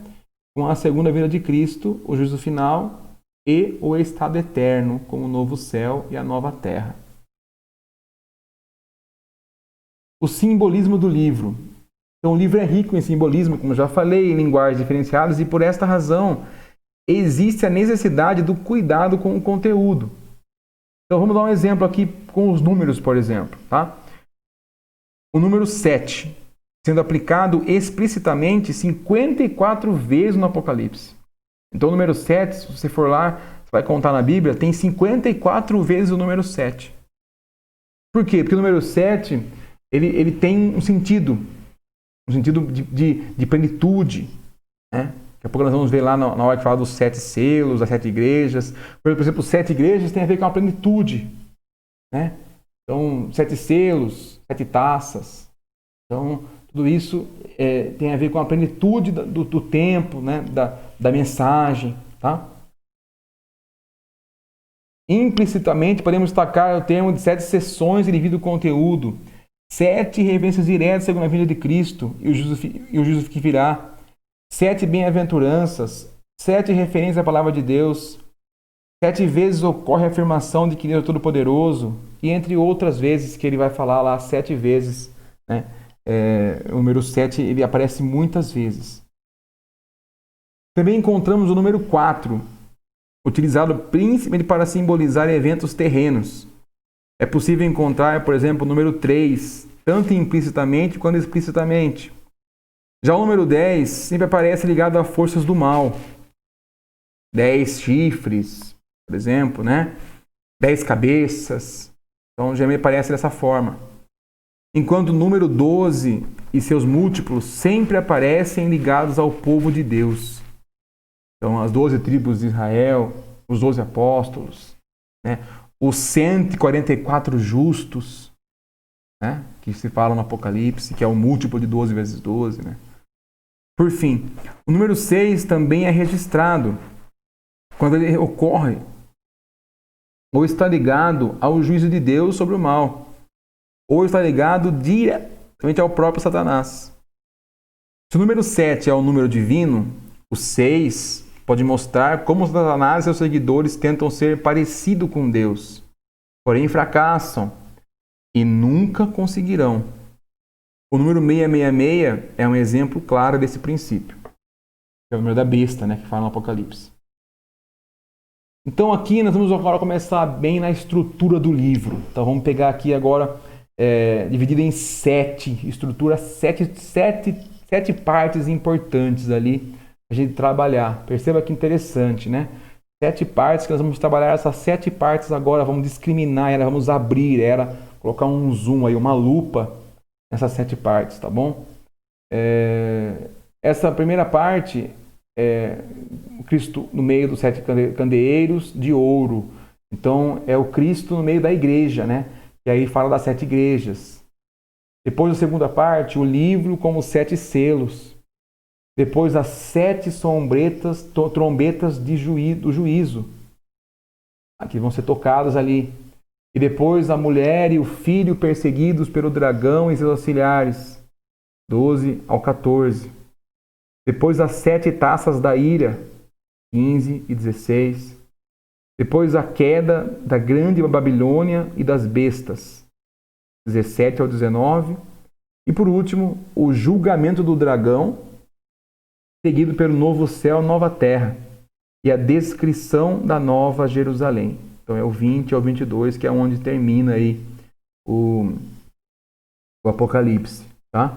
com a segunda vinda de Cristo, o juízo final e o estado eterno, como o novo céu e a nova terra. O simbolismo do livro. Então, o livro é rico em simbolismo, como já falei, em linguagens diferenciadas, e por esta razão existe a necessidade do cuidado com o conteúdo. Então, vamos dar um exemplo aqui com os números, por exemplo. Tá? O número 7, sendo aplicado explicitamente 54 vezes no Apocalipse. Então, o número 7, se você for lá, você vai contar na Bíblia, tem 54 vezes o número 7. Por quê? Porque o número 7, ele tem um sentido. no sentido de plenitude, né? Daqui a pouco nós vamos ver lá na hora que fala dos 7 selos, as 7 igrejas. Por exemplo, os 7 igrejas tem a ver com a plenitude, né? Então, 7 selos, 7 taças. Então, tudo isso tem a ver com a plenitude do tempo, né? Da mensagem, tá? Implicitamente, podemos destacar o termo de 7 sessões de devido conteúdo, 7 referências diretas segundo a vinda de Cristo e o juízo que virá, 7 bem-aventuranças, 7 referências à palavra de Deus, 7 vezes ocorre a afirmação de que Deus é todo-poderoso, e entre outras vezes que ele vai falar lá 7 vezes, né? O número 7 ele aparece muitas vezes. Também encontramos o número 4, utilizado principalmente para simbolizar eventos terrenos. É possível encontrar, por exemplo, o número 3, tanto implicitamente quanto explicitamente. Já o número 10 sempre aparece ligado a forças do mal. 10 chifres, por exemplo, né? 10 cabeças. Então já me aparece dessa forma. Enquanto o número 12 e seus múltiplos sempre aparecem ligados ao povo de Deus. Então, as 12 tribos de Israel, os 12 apóstolos, né? Os 144 justos, né? Que se fala no Apocalipse, que é o múltiplo de 12 vezes 12. Né? Por fim, o número 6 também é registrado quando ele ocorre ou está ligado ao juízo de Deus sobre o mal, ou está ligado diretamente ao próprio Satanás. Se o número 7 é o número divino, o 6 pode mostrar como Satanás e seus seguidores tentam ser parecidos com Deus, porém fracassam e nunca conseguirão. O número 666 é um exemplo claro desse princípio. É o número da besta, né, que fala no Apocalipse. Então aqui nós vamos agora começar bem na estrutura do livro. Então vamos pegar aqui agora, dividido em 7 estruturas, 7 partes importantes ali a gente trabalhar. Perceba que interessante, né? 7 partes que nós vamos trabalhar, essas 7 partes agora, vamos discriminar ela, vamos abrir ela, colocar um zoom aí, uma lupa nessas 7 partes, tá bom? Essa primeira parte é o Cristo no meio dos 7 candeeiros de ouro. Então, é o Cristo no meio da igreja, né? E aí fala das 7 igrejas. Depois, a segunda parte, o livro como 7 selos. Depois, as 7 trombetas do juízo, que vão ser tocadas ali. E depois, a mulher e o filho perseguidos pelo dragão e seus auxiliares, 12 ao 14. Depois, as 7 taças da ira, 15 e 16. Depois, a queda da grande Babilônia e das bestas, 17 ao 19. E por último, o julgamento do dragão, seguido pelo novo céu, nova terra, e a descrição da nova Jerusalém. Então é o 20 ao 22, que é onde termina aí o Apocalipse, tá?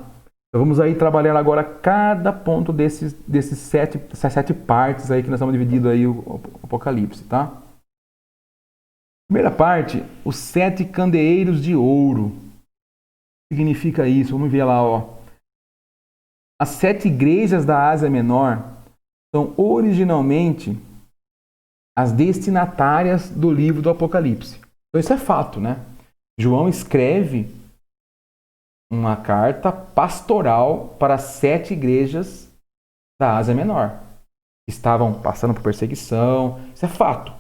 Então vamos aí trabalhar agora cada ponto dessas 7 partes aí que nós estamos dividindo aí o Apocalipse, tá? Primeira parte, os 7 candeeiros de ouro. O que significa isso? Vamos ver lá, ó. As 7 igrejas da Ásia Menor são originalmente as destinatárias do livro do Apocalipse. Então isso é fato, né? João escreve uma carta pastoral para as 7 igrejas da Ásia Menor. Que estavam passando por perseguição. Isso é fato.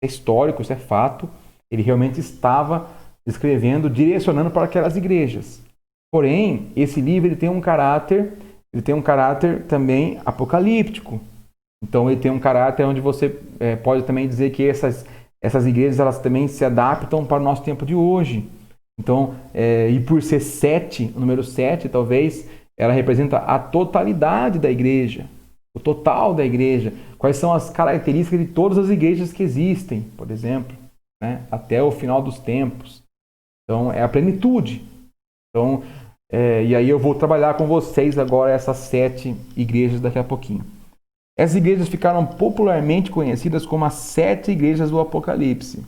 É histórico, isso é fato. Ele realmente estava escrevendo, direcionando para aquelas igrejas. Porém, esse livro ele tem um caráter também apocalíptico. Então ele tem um caráter onde você pode também dizer que essas igrejas elas também se adaptam para o nosso tempo de hoje. Então, e por ser 7, o número 7 talvez, ela representa a totalidade da igreja, o total da igreja. Quais são as características de todas as igrejas que existem, por exemplo, né? Até o final dos tempos. Então, é a plenitude. Então, e aí eu vou trabalhar com vocês agora essas 7 igrejas daqui a pouquinho. Essas igrejas ficaram popularmente conhecidas como as 7 igrejas do Apocalipse.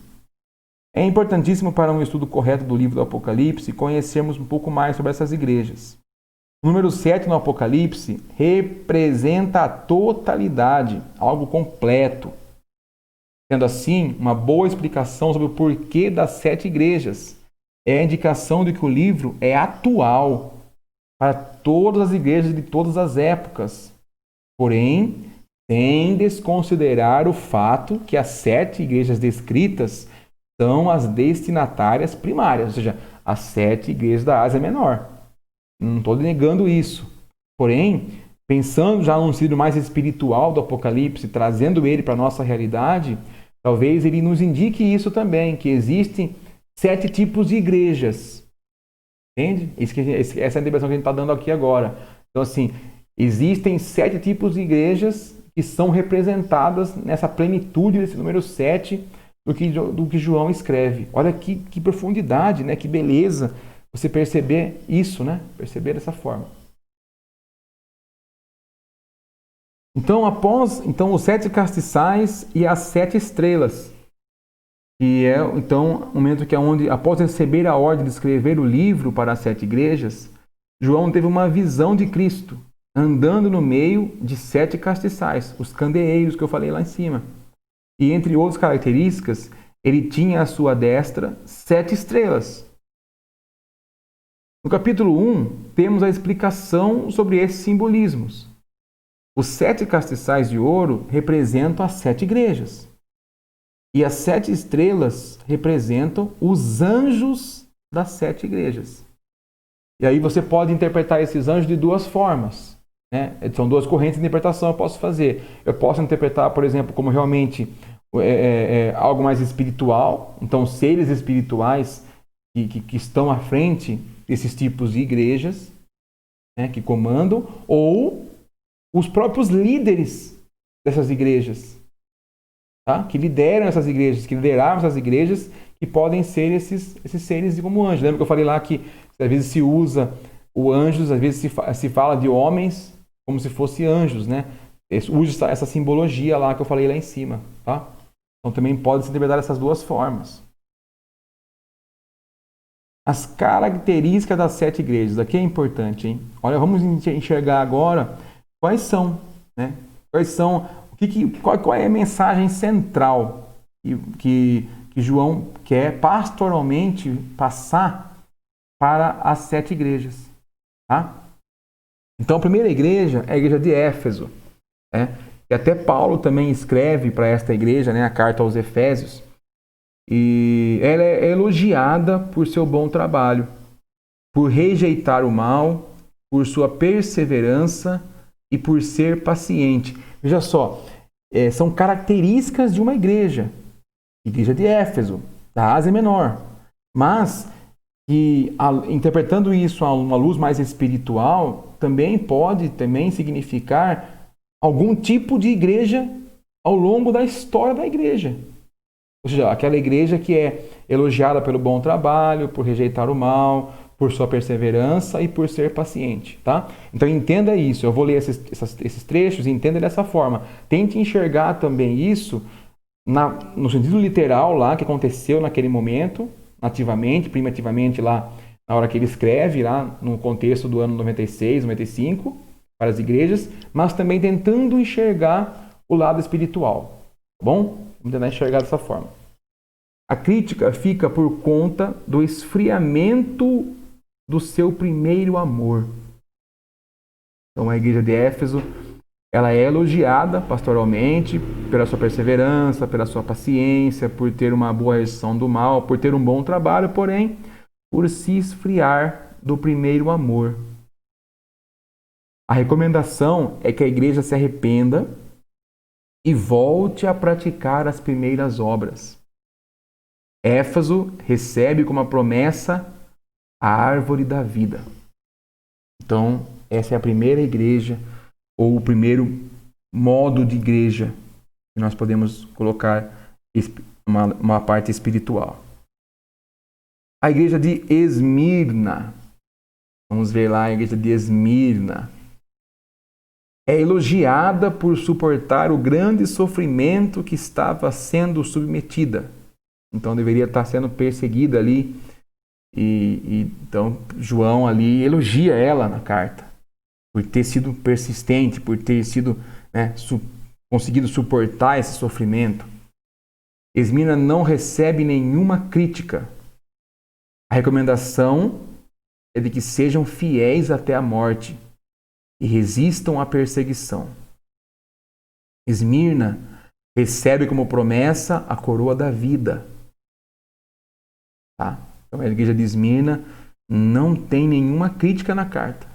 É importantíssimo para um estudo correto do livro do Apocalipse conhecermos um pouco mais sobre essas igrejas. O número 7 no Apocalipse representa a totalidade, algo completo. Sendo assim, uma boa explicação sobre o porquê das 7 igrejas. É a indicação de que o livro é atual para todas as igrejas de todas as épocas. Porém, sem desconsiderar o fato que as 7 igrejas descritas são as destinatárias primárias, ou seja, as 7 igrejas da Ásia Menor. Não estou negando isso. Porém, pensando já num sentido mais espiritual do Apocalipse, trazendo ele para a nossa realidade, talvez ele nos indique isso também, que existem 7 tipos de igrejas. Entende? Essa é a interpretação que a gente está dando aqui agora. Então, assim, existem 7 tipos de igrejas que são representadas nessa plenitude desse número 7 do que João escreve. Olha que profundidade, né? Que beleza você perceber isso, né? Perceber dessa forma. Então, após os 7 castiçais e as 7 estrelas, que é então o momento que é onde, após receber a ordem de escrever o livro para as 7 igrejas, João teve uma visão de Cristo andando no meio de 7 castiçais, os candeeiros que eu falei lá em cima. E entre outras características, ele tinha à sua destra 7 estrelas. No capítulo 1, temos a explicação sobre esses simbolismos. Os 7 castiçais de ouro representam as 7 igrejas. E as 7 estrelas representam os anjos das 7 igrejas. E aí você pode interpretar esses anjos de 2 formas. Né? São 2 correntes de interpretação que eu posso fazer. Eu posso interpretar, por exemplo, como realmente algo mais espiritual. Então, seres espirituais que estão à frente desses tipos de igrejas, né, que comandam, ou os próprios líderes dessas igrejas, tá? Que lideram essas igrejas, que lideraram essas igrejas, que podem ser esses seres como anjos. Lembra que eu falei lá que às vezes se usa o anjos, às vezes se fala de homens como se fossem anjos, né? Usa essa simbologia lá que eu falei lá em cima, tá? Então também pode se interpretar dessas 2 formas. As características das 7 igrejas, aqui é importante, hein? Olha, vamos enxergar agora quais são, né? Quais são, qual é a mensagem central que João quer pastoralmente passar para as 7 igrejas, tá? Então a primeira igreja é a igreja de Éfeso, né? E até Paulo também escreve para esta igreja, né, a carta aos Efésios. E ela é elogiada por seu bom trabalho, por rejeitar o mal, por sua perseverança e por ser paciente. Veja só, são características de uma igreja de Éfeso, da Ásia Menor. Mas, interpretando isso a uma luz mais espiritual, também pode significar algum tipo de igreja ao longo da história da igreja. Ou seja, aquela igreja que é elogiada pelo bom trabalho, por rejeitar o mal, por sua perseverança e por ser paciente, tá? Então entenda isso. Eu vou ler esses trechos e entenda dessa forma. Tente enxergar também isso no sentido literal lá que aconteceu naquele momento, primitivamente lá na hora que ele escreve, lá no contexto do ano 96, 95, para as igrejas, mas também tentando enxergar o lado espiritual, tá bom? Vamos tentar enxergar dessa forma. A crítica fica por conta do esfriamento do seu primeiro amor. Então, a igreja de Éfeso, ela é elogiada pastoralmente pela sua perseverança, pela sua paciência, por ter uma boa resistência do mal, por ter um bom trabalho, porém, por se esfriar do primeiro amor. A recomendação é que a igreja se arrependa e volte a praticar as primeiras obras. Éfeso recebe como promessa a árvore da vida. Então, essa é a primeira igreja, ou o primeiro modo de igreja que nós podemos colocar uma parte espiritual. A igreja de Esmirna. Vamos ver lá a igreja de Esmirna. É elogiada por suportar o grande sofrimento que estava sendo submetida. Então deveria estar sendo perseguida ali. Então João ali elogia ela na carta. por ter sido persistente, por ter sido, né, conseguido suportar esse sofrimento. Esmirna não recebe nenhuma crítica. A recomendação é de que sejam fiéis até a morte e resistam à perseguição. Esmirna recebe como promessa a coroa da vida. Tá? Então a igreja de Esmirna não tem nenhuma crítica na carta.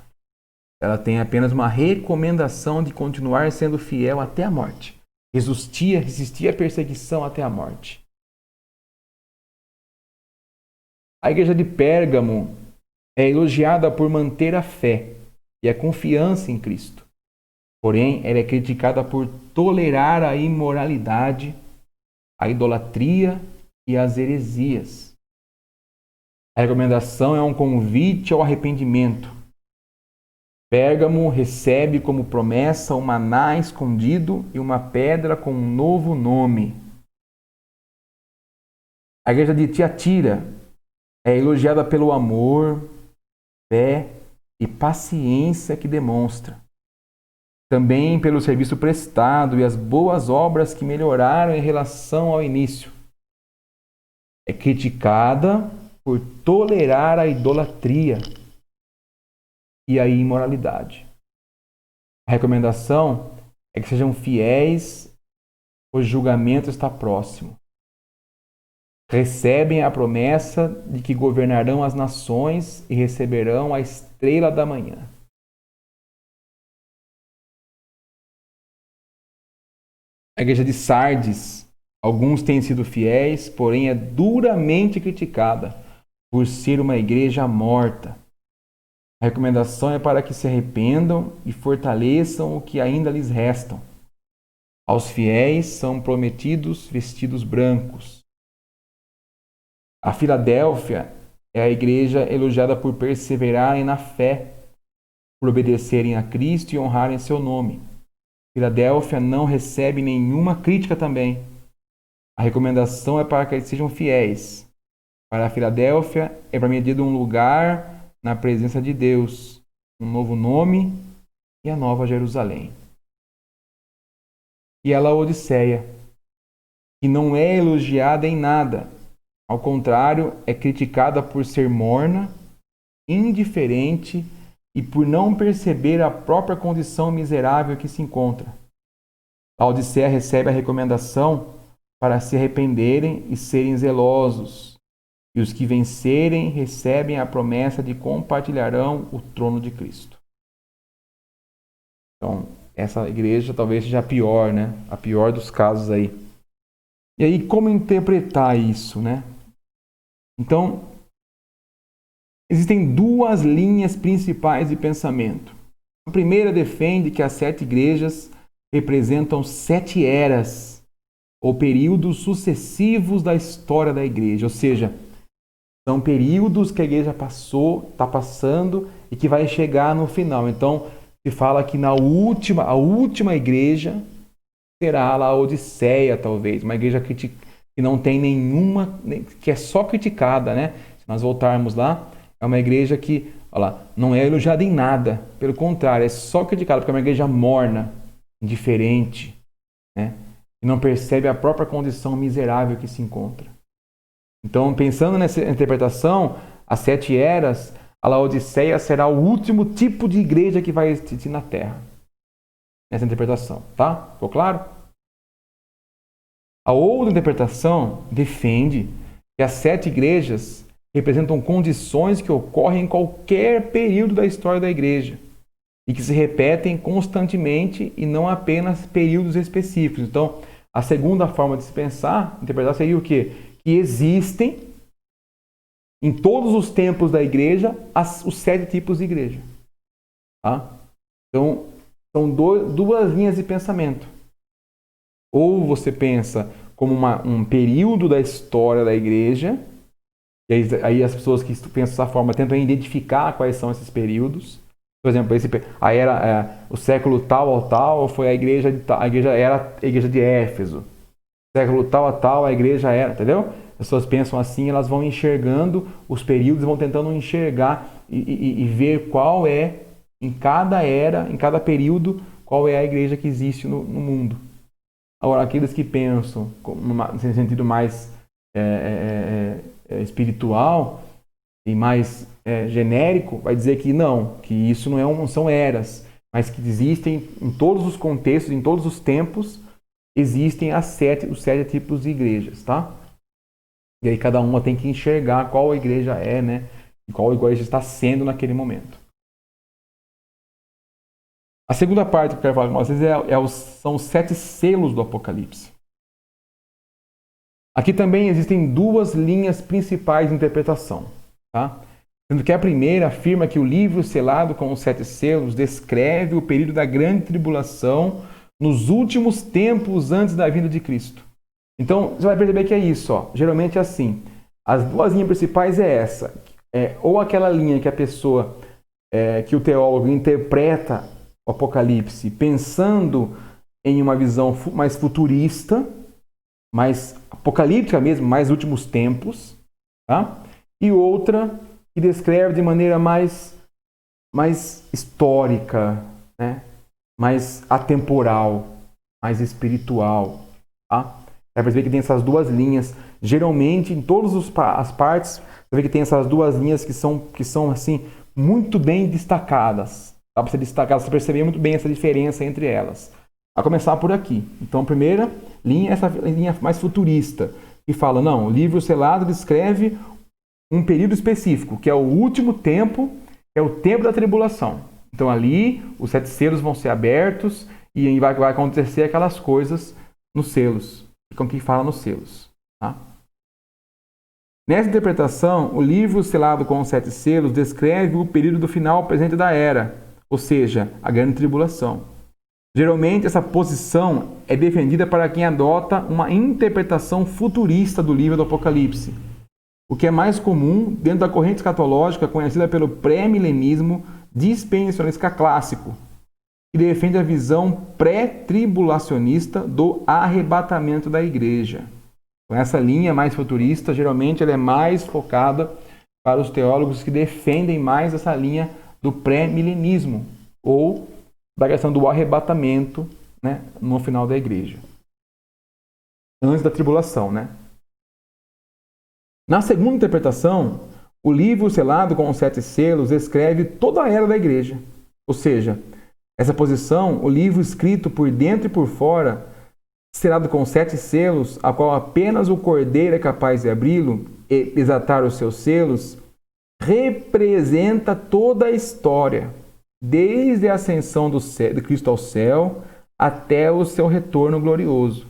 Ela tem apenas uma recomendação de continuar sendo fiel até a morte. Resistir à perseguição até a morte. A igreja de Pérgamo é elogiada por manter a fé e a confiança em Cristo. Porém, ela é criticada por tolerar a imoralidade, a idolatria e as heresias. A recomendação é um convite ao arrependimento. Pérgamo recebe como promessa um maná escondido e uma pedra com um novo nome. A igreja de Tiatira é elogiada pelo amor, fé e paciência que demonstra. Também pelo serviço prestado e as boas obras que melhoraram em relação ao início. É criticada por tolerar a idolatria e a imoralidade. A recomendação é que sejam fiéis, pois o julgamento está próximo. Recebem a promessa de que governarão as nações e receberão a estrela da manhã. A igreja de Sardes, alguns têm sido fiéis, porém é duramente criticada por ser uma igreja morta. A recomendação é para que se arrependam e fortaleçam o que ainda lhes restam. Aos fiéis são prometidos vestidos brancos. A Filadélfia é a igreja elogiada por perseverarem na fé, por obedecerem a Cristo e honrarem seu nome. Filadélfia não recebe nenhuma crítica também. A recomendação é para que eles sejam fiéis. Para a Filadélfia é prometido um lugar na presença de Deus, um novo nome e a nova Jerusalém. E a Laodiceia, que não é elogiada em nada, ao contrário, é criticada por ser morna, indiferente e por não perceber a própria condição miserável que se encontra. A Laodiceia recebe a recomendação para se arrependerem e serem zelosos. E os que vencerem recebem a promessa de compartilharão o trono de Cristo. Então, essa igreja talvez seja a pior, né? A pior dos casos aí. E aí, como interpretar isso, né? Então, existem duas linhas principais de pensamento. A primeira defende que as 7 igrejas representam 7 eras ou períodos sucessivos da história da igreja, ou seja, são períodos que a igreja passou, está passando e que vai chegar no final. Então, se fala que a última igreja será a Laodiceia, talvez. Uma igreja que não tem nenhuma, que é só criticada, né? Se nós voltarmos lá, é uma igreja que, olha lá, não é elogiada em nada. Pelo contrário, é só criticada, porque é uma igreja morna, indiferente, né? E não percebe a própria condição miserável que se encontra. Então, pensando nessa interpretação, as 7 eras, a Laodiceia será o último tipo de igreja que vai existir na Terra. Nessa interpretação, tá? Ficou claro? A outra interpretação defende que as 7 igrejas representam condições que ocorrem em qualquer período da história da igreja e que se repetem constantemente e não apenas períodos específicos. Então, a segunda forma de se pensar, interpretar, seria o quê? Que existem em todos os tempos da igreja os 7 tipos de igreja. Tá? Então, são duas linhas de pensamento. Ou você pensa como um período da história da igreja, e aí as pessoas que pensam dessa forma tentam identificar quais são esses períodos. Por exemplo, o século tal ao tal foi a igreja era a igreja de Éfeso. Século tal a tal, a igreja era, entendeu? As pessoas pensam assim, elas vão enxergando os períodos, vão tentando enxergar e ver qual é em cada era, em cada período, qual é a igreja que existe no mundo. Agora, aqueles que pensam no sentido mais espiritual e mais genérico, vai dizer que não, que isso não são eras, mas que existem em todos os contextos, em todos os tempos, existem os 7 tipos de igrejas, tá? E aí cada uma tem que enxergar qual a igreja é, né? E qual a igreja está sendo naquele momento. A segunda parte que eu quero falar com vocês são os 7 selos do Apocalipse. Aqui também existem 2 linhas principais de interpretação, tá? Sendo que a primeira afirma que o livro selado com os 7 selos descreve o período da grande tribulação nos últimos tempos antes da vinda de Cristo. Então, você vai perceber que é isso, ó. Geralmente é assim. As 2 linhas principais é essa. Ou aquela linha que a pessoa, que o teólogo interpreta o Apocalipse pensando em uma visão mais futurista, mais apocalíptica mesmo, mais últimos tempos, tá? E outra que descreve de maneira mais histórica, né? Mais atemporal, mais espiritual, tá? Vai perceber que tem essas 2 linhas. Geralmente, em todas as partes, você vê que tem essas 2 linhas que são assim, muito bem destacadas. Dá para você destacar, você perceber muito bem essa diferença entre elas. A começar por aqui. Então, a primeira linha é essa linha mais futurista, que fala, não, o livro selado descreve um período específico, que é o último tempo, é o tempo da tribulação. Então, ali, os 7 selos vão ser abertos e vai acontecer aquelas coisas nos selos. Com que fala nos selos. Tá? Nessa interpretação, o livro selado com os 7 selos descreve o período do final presente da era, ou seja, a grande tribulação. Geralmente, essa posição é defendida para quem adota uma interpretação futurista do livro do Apocalipse, o que é mais comum dentro da corrente escatológica conhecida pelo pré-milenismo dispensacionalista clássico, que defende a visão pré-tribulacionista do arrebatamento da igreja. Então, essa linha mais futurista, geralmente, ela é mais focada para os teólogos que defendem mais essa linha do pré-milenismo, ou da questão do arrebatamento, né, no final da igreja. Antes da tribulação, né? Na segunda interpretação, o livro selado com os 7 selos descreve toda a era da igreja, ou seja, essa posição, o livro escrito por dentro e por fora, selado com 7 selos, a qual apenas o Cordeiro é capaz de abri-lo e desatar os seus selos, representa toda a história, desde a ascensão de Cristo ao céu até o seu retorno glorioso.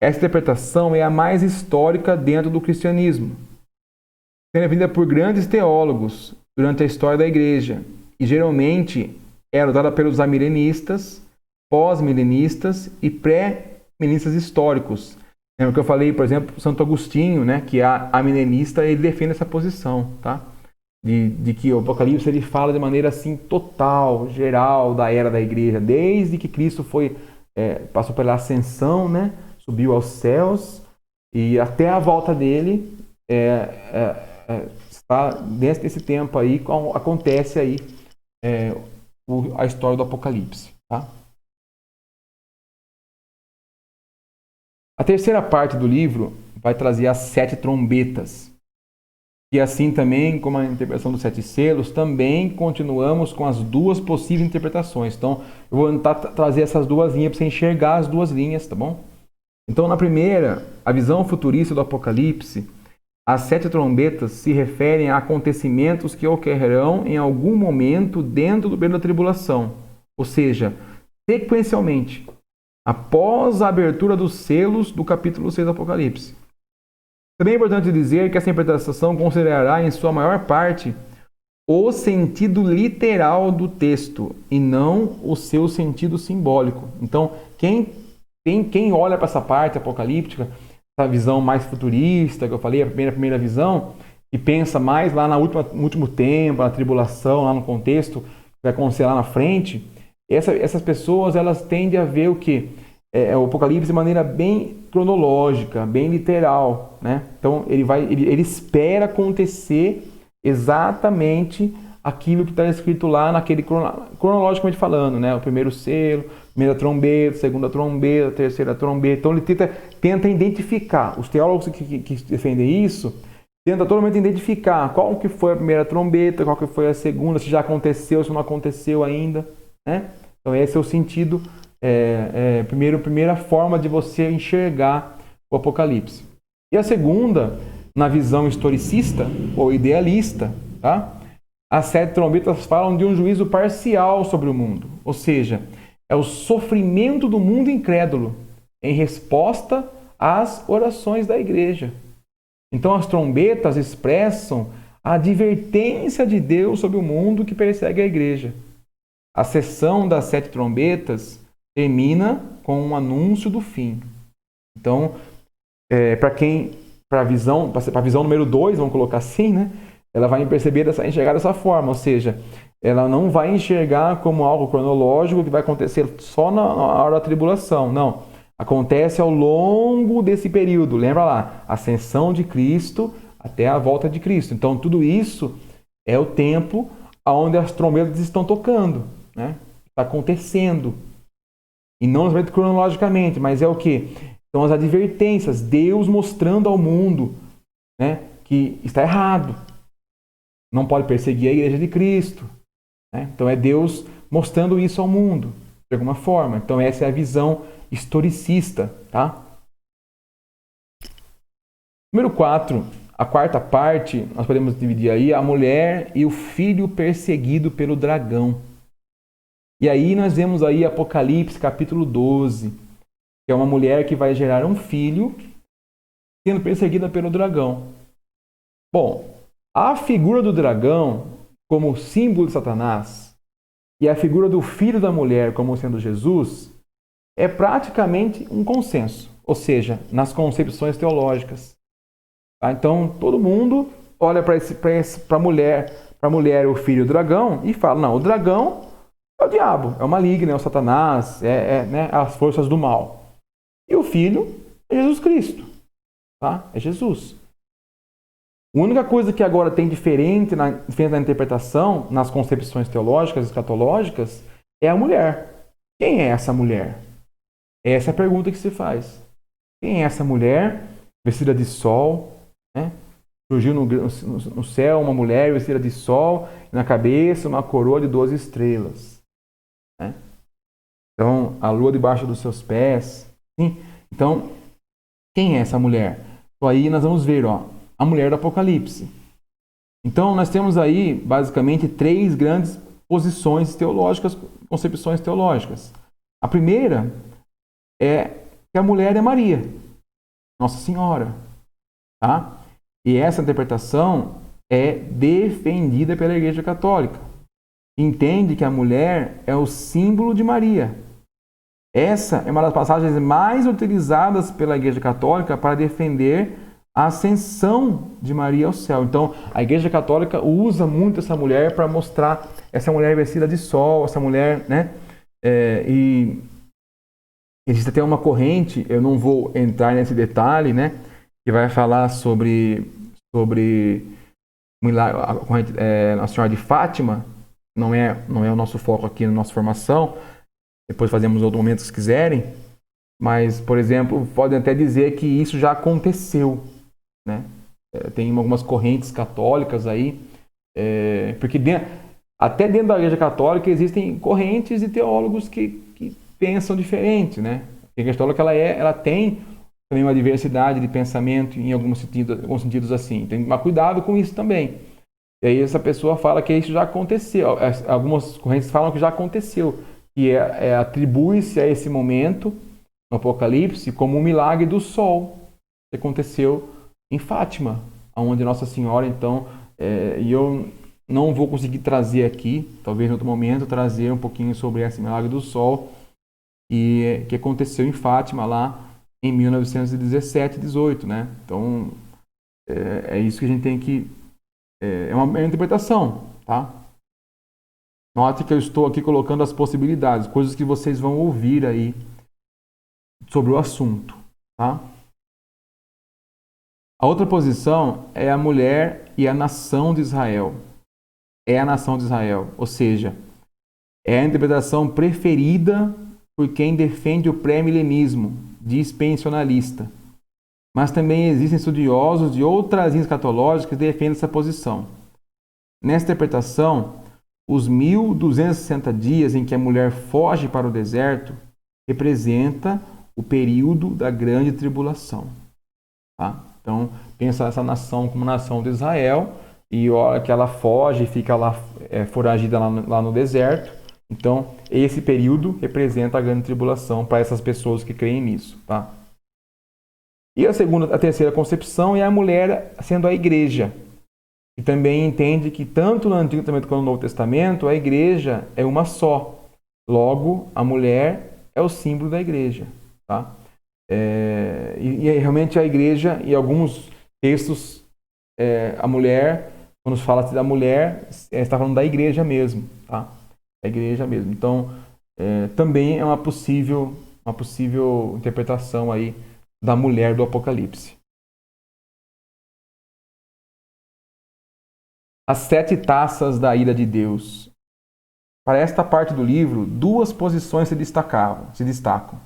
Essa interpretação é a mais histórica dentro do cristianismo, sendo vinda por grandes teólogos durante a história da igreja, e geralmente era usada pelos amilenistas, pós-milenistas e pré-milenistas históricos. Lembra que eu falei, por exemplo, Santo Agostinho, né, que é amilenista, ele defende essa posição, tá? De que o Apocalipse ele fala de maneira assim total, geral da era da igreja, desde que Cristo passou pela ascensão, né, subiu aos céus e até a volta dele está dentro desse tempo aí acontece aí a história do Apocalipse, tá? A terceira parte do livro vai trazer as 7 trombetas. E assim também, como a interpretação dos 7 selos, também continuamos com as 2 possíveis interpretações. Então, eu vou tentar trazer essas 2 linhas para você enxergar as 2 linhas, tá bom? Então, na primeira, a visão futurista do Apocalipse, as 7 trombetas se referem a acontecimentos que ocorrerão em algum momento dentro do período da tribulação, ou seja, sequencialmente, após a abertura dos selos do capítulo 6 do Apocalipse. Também é importante dizer que essa interpretação considerará, em sua maior parte, o sentido literal do texto e não o seu sentido simbólico. Então, quem olha para essa parte apocalíptica, essa visão mais futurista, que eu falei, a primeira visão, e pensa mais lá no último tempo, na tribulação, lá no contexto, que vai acontecer lá na frente, essas pessoas elas tendem a ver o quê? O Apocalipse de maneira bem cronológica, bem literal, né? Então ele espera acontecer exatamente aquilo que está escrito lá naquele cronologicamente falando, né? O primeiro selo, primeira trombeta, segunda trombeta, terceira trombeta. Então ele tenta identificar. Os teólogos que defendem isso tenta totalmente identificar qual que foi a primeira trombeta, qual que foi a segunda, se já aconteceu, se não aconteceu ainda, né? Então esse é o sentido, primeira forma de você enxergar o Apocalipse. E a segunda, na visão historicista ou idealista, tá? As 7 trombetas falam de um juízo parcial sobre o mundo, ou seja, é o sofrimento do mundo incrédulo em resposta às orações da igreja. Então as trombetas expressam a advertência de Deus sobre o mundo que persegue a igreja. A sessão das 7 trombetas termina com um anúncio do fim. Então, para a visão número 2, vamos colocar assim, né? Ela vai enxergar dessa forma, ou seja, ela não vai enxergar como algo cronológico que vai acontecer só na hora da tribulação, não. Acontece ao longo desse período, lembra lá, ascensão de Cristo até a volta de Cristo. Então, tudo isso é o tempo onde as trombetas estão tocando, né? Está acontecendo. E não cronologicamente, mas é o quê? São as advertências, Deus mostrando ao mundo, né, que está errado. Não pode perseguir a igreja de Cristo. Né? Então é Deus mostrando isso ao mundo, de alguma forma. Então essa é a visão historicista. Tá? Número 4, a quarta parte, nós podemos dividir aí a mulher e o filho perseguido pelo dragão. E aí nós vemos aí Apocalipse capítulo 12, que é uma mulher que vai gerar um filho sendo perseguida pelo dragão. Bom, a figura do dragão como símbolo de Satanás e a figura do filho da mulher como sendo Jesus é praticamente um consenso, ou seja, nas concepções teológicas. Tá? Então, todo mundo olha para a mulher, o filho do dragão, e fala, não, o dragão é o diabo, é o maligno, é o Satanás, né, as forças do mal. E o filho é Jesus Cristo, tá? É Jesus. A única coisa que agora tem diferente na interpretação, nas concepções teológicas, escatológicas, é a mulher. Quem é essa mulher? Essa é a pergunta que se faz. Quem é essa mulher vestida de sol? Né? Surgiu no céu uma mulher vestida de sol, na cabeça uma coroa de 12 estrelas. Né? Então, a lua debaixo dos seus pés. Sim? Então, quem é essa mulher? Então, aí nós vamos ver, a mulher do Apocalipse. Então, nós temos aí, basicamente, 3 grandes posições teológicas, concepções teológicas. A primeira é que a mulher é Maria, Nossa Senhora. Tá? E essa interpretação é defendida pela Igreja Católica. Entende que a mulher é o símbolo de Maria. Essa é uma das passagens mais utilizadas pela Igreja Católica para defender a ascensão de Maria ao céu. Então, a Igreja Católica usa muito essa mulher para mostrar essa mulher vestida de sol, essa mulher, né? E existe até uma corrente, eu não vou entrar nesse detalhe, né? Que vai falar sobre a corrente Nossa Senhora de Fátima. Não é o nosso foco aqui na nossa formação. Depois fazemos outro momento se quiserem. Mas, por exemplo, podem até dizer que isso já aconteceu. Né? Tem algumas correntes católicas aí, porque até dentro da Igreja Católica existem correntes e teólogos que pensam diferente, né? A Igreja Católica ela tem também uma diversidade de pensamento em alguns sentidos assim. Tem que tomar cuidado com isso também. E aí essa pessoa fala que isso já aconteceu. Algumas correntes falam que já aconteceu, que atribui-se a esse momento no Apocalipse como um milagre do sol que aconteceu em Fátima, onde Nossa Senhora, então, e eu não vou conseguir trazer aqui, talvez em outro momento, trazer um pouquinho sobre esse milagre do sol que aconteceu em Fátima lá em 1917, 18, né? Então, é isso que a gente tem que... É uma interpretação, tá? Note que eu estou aqui colocando as possibilidades, coisas que vocês vão ouvir aí sobre o assunto, tá? A outra posição é a mulher e a nação de Israel. é a nação de Israel. Ou seja, é a interpretação preferida por quem defende o pré-milenismo dispensacionalista. Mas também existem estudiosos de outras linhas escatológicas que defendem essa posição. Nessa interpretação, os 1260 dias em que a mulher foge para o deserto representa o período da grande tribulação. Tá? Então, pensa essa nação como nação de Israel, e a hora que ela foge, fica lá foragida lá no deserto. Então, esse período representa a grande tribulação para essas pessoas que creem nisso. Tá? E a terceira concepção é a mulher sendo a igreja, que também entende que tanto no Antigo Testamento quanto no Novo Testamento, a igreja é uma só. Logo, a mulher é o símbolo da igreja. Tá? E realmente a igreja, em alguns textos, a mulher, quando se fala da mulher, está falando da igreja mesmo. Tá? Da igreja mesmo. Então, também é uma possível interpretação aí da mulher do Apocalipse. As 7 taças da ira de Deus. Para esta parte do livro, 2 posições se destacam.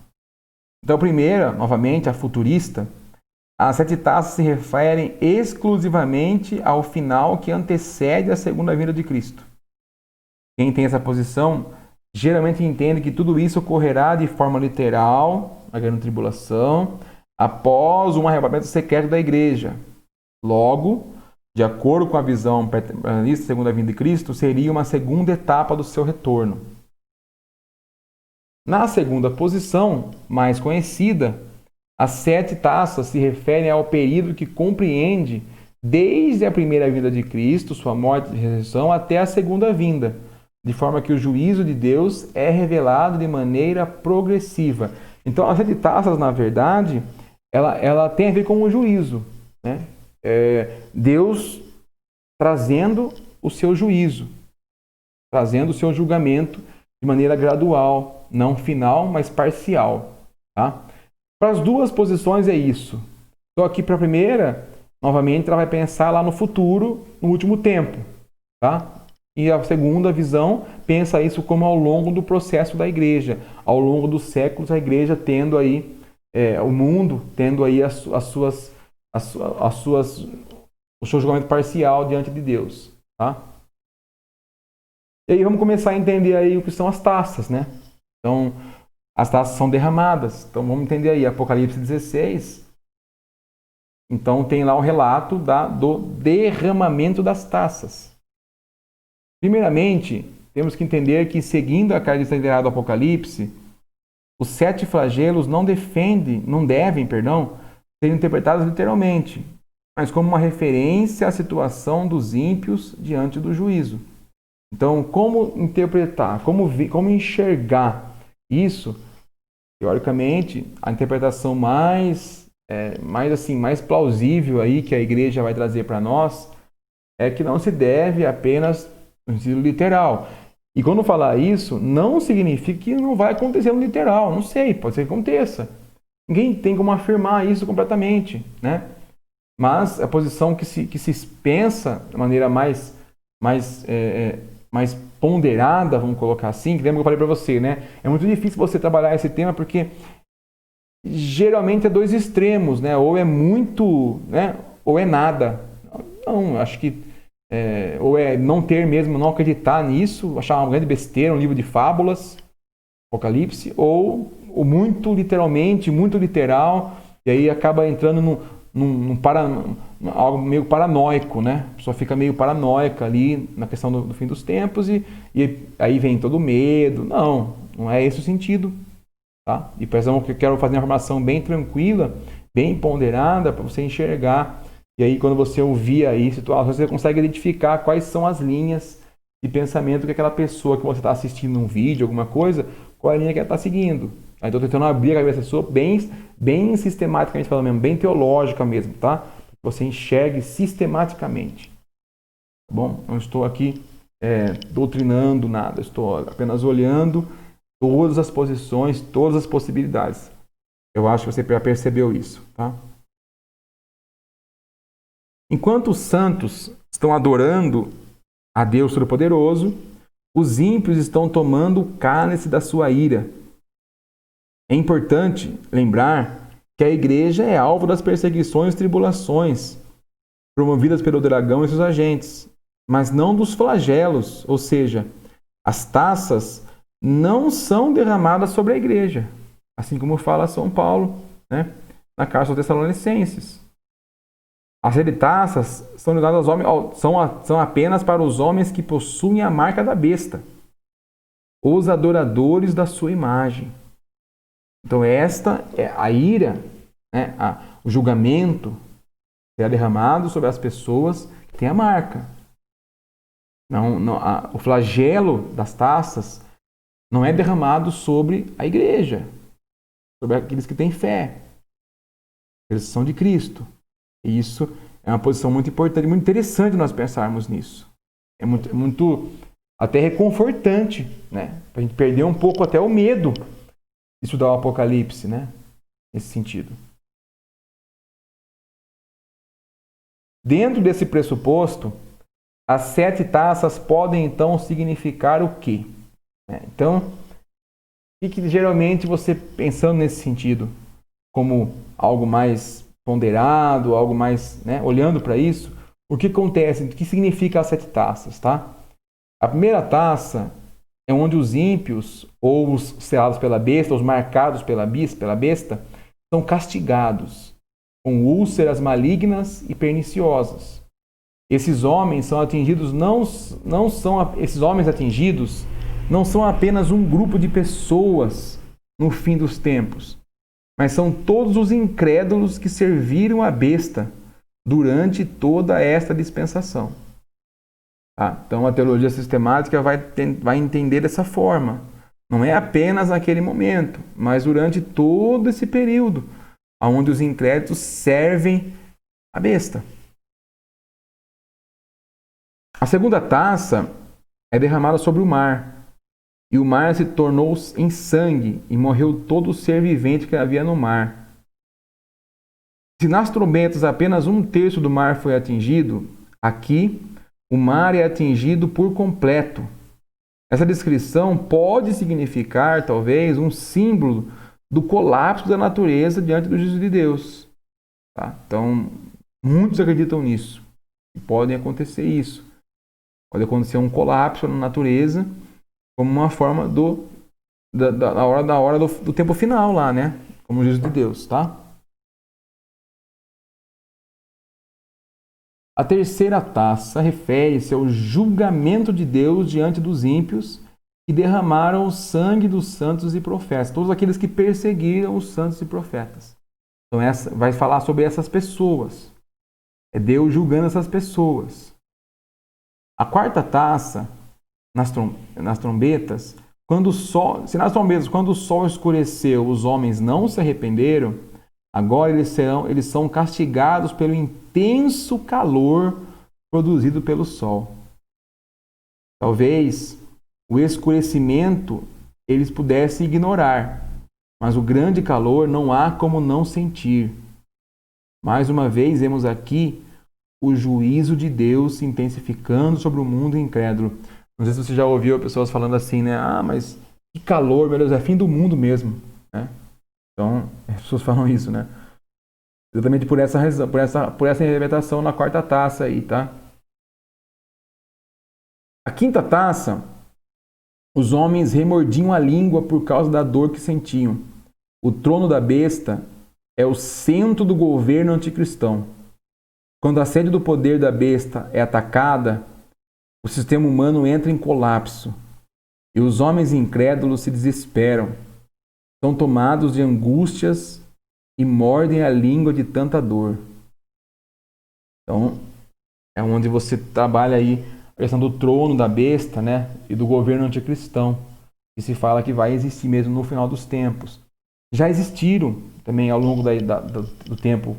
Então, a primeira, novamente, a futurista, as 7 taças se referem exclusivamente ao final que antecede a segunda vinda de Cristo. Quem tem essa posição geralmente entende que tudo isso ocorrerá de forma literal, na grande tribulação, após um arrebatamento secreto da igreja. Logo, de acordo com a visão paternalista, segunda vinda de Cristo, seria uma segunda etapa do seu retorno. Na segunda posição, mais conhecida, as 7 taças se referem ao período que compreende desde a primeira vinda de Cristo, sua morte e ressurreição, até a segunda vinda, de forma que o juízo de Deus é revelado de maneira progressiva. Então, as 7 taças, na verdade, ela tem a ver com o juízo, né? Deus trazendo o seu juízo, trazendo o seu julgamento de maneira gradual, não final, mas parcial. Tá? Para as 2 posições é isso. Só que para a primeira, novamente, ela vai pensar lá no futuro, no último tempo. Tá? E a segunda visão pensa isso como ao longo do processo da igreja, ao longo dos séculos, a igreja tendo aí, o mundo tendo aí o seu julgamento parcial diante de Deus. Tá? E aí vamos começar a entender aí o que são as taças, né? Então, as taças são derramadas. Então, vamos entender aí, Apocalipse 16. Então, tem lá o relato do derramamento das taças. Primeiramente, temos que entender que, seguindo a característica literária do Apocalipse, os 7 flagelos não devem ser interpretados literalmente, mas como uma referência à situação dos ímpios diante do juízo. Então, como interpretar, como enxergar isso? Teoricamente, a interpretação mais plausível aí que a igreja vai trazer para nós é que não se deve apenas no sentido literal. E quando falar isso, não significa que não vai acontecer no literal. Não sei, pode ser que aconteça. Ninguém tem como afirmar isso completamente, né? Mas a posição que se pensa de maneira mais ponderada, vamos colocar assim, que lembra que eu falei para você, né? É muito difícil você trabalhar esse tema porque geralmente é 2 extremos, né? Ou é muito, né? Ou é nada. Não, acho que ou é não ter mesmo, não acreditar nisso, achar uma grande besteira, um livro de fábulas, Apocalipse, ou muito literalmente, muito literal, e aí acaba entrando algo meio paranoico, né? A pessoa fica meio paranoica ali na questão do fim dos tempos e aí vem todo o medo. Não é esse o sentido. Tá? E por exemplo, eu quero fazer uma informação bem tranquila, bem ponderada, para você enxergar. E aí, quando você ouvir aí situações, você consegue identificar quais são as linhas de pensamento que aquela pessoa que você está assistindo um vídeo, alguma coisa, qual é a linha que ela está seguindo. Então, estou tentando abrir a cabeça da pessoa bem sistematicamente falando mesmo, bem teológica mesmo, tá? Para que você enxergue sistematicamente. Tá bom? Não estou aqui doutrinando nada, estou apenas olhando todas as posições, todas as possibilidades. Eu acho que você já percebeu isso, tá? Enquanto os santos estão adorando a Deus Todo-Poderoso, os ímpios estão tomando o cálice da sua ira. É importante lembrar que a igreja é alvo das perseguições e tribulações promovidas pelo dragão e seus agentes, mas não dos flagelos, ou seja, as taças não são derramadas sobre a igreja, assim como fala São Paulo, né, na carta aos Tessalonicenses. As sete taças são dadas aos homens, são apenas para os homens que possuem a marca da besta, os adoradores da sua imagem. Então esta é a ira, né, o julgamento será derramado sobre as pessoas que têm a marca. O flagelo das taças não é derramado sobre a igreja, sobre aqueles que têm fé. Eles são de Cristo. E isso é uma posição muito importante, muito interessante nós pensarmos nisso. É muito até reconfortante, né? Para a gente perder um pouco até o medo de estudar o Apocalipse, né? Nesse sentido. Dentro desse pressuposto, as sete taças podem então significar o quê? Então, o que geralmente você, pensando nesse sentido, como algo mais ponderado, algo mais, né, olhando para isso, o que acontece? O que significa as sete taças, tá? A primeira taça é onde os ímpios, ou os selados pela besta, os marcados pela besta, são castigados com úlceras malignas e perniciosas. Esses homens são atingidos, esses homens atingidos não são apenas um grupo de pessoas no fim dos tempos, mas são todos os incrédulos que serviram a besta durante toda esta dispensação. Tá? Então a teologia sistemática vai entender dessa forma. Não é apenas naquele momento, mas durante todo esse período, onde os incrédulos servem a besta. A segunda taça é derramada sobre o mar. E o mar se tornou em sangue, e morreu todo o ser vivente que havia no mar. Se nas trombetas apenas 1/3 do mar foi atingido, aqui o mar é atingido por completo. Essa descrição pode significar, talvez, um símbolo do colapso da natureza diante do juízo de Deus. Tá? Então, muitos acreditam nisso. E pode acontecer isso. Pode acontecer um colapso na natureza, como uma forma da hora do tempo final lá, né? Como juízo de Deus, tá? A terceira taça refere-se ao julgamento de Deus diante dos ímpios que derramaram o sangue dos santos e profetas, todos aqueles que perseguiram os santos e profetas. Então essa vai falar sobre essas pessoas. É Deus julgando essas pessoas. A quarta taça, nas trombetas, quando o sol escureceu, os homens não se arrependeram, agora eles são castigados pelo intenso calor produzido pelo sol. Talvez o escurecimento eles pudessem ignorar, mas o grande calor não há como não sentir. Mais uma vez, vemos aqui o juízo de Deus se intensificando sobre o mundo incrédulo. Não sei se você já ouviu pessoas falando assim, né? Ah, mas que calor, meu Deus, é fim do mundo mesmo. Né? Então, as pessoas falam isso, né? Exatamente por essa razão, por essa interpretação na quarta taça aí, tá? A quinta taça, os homens remordiam a língua por causa da dor que sentiam. O trono da besta é o centro do governo anticristão. Quando a sede do poder da besta é atacada, o sistema humano entra em colapso e os homens incrédulos se desesperam. São tomados de angústias e mordem a língua de tanta dor. Então, é onde você trabalha aí a questão do trono da besta, né? E do governo anticristão, que se fala que vai existir mesmo no final dos tempos. Já existiram também ao longo do tempo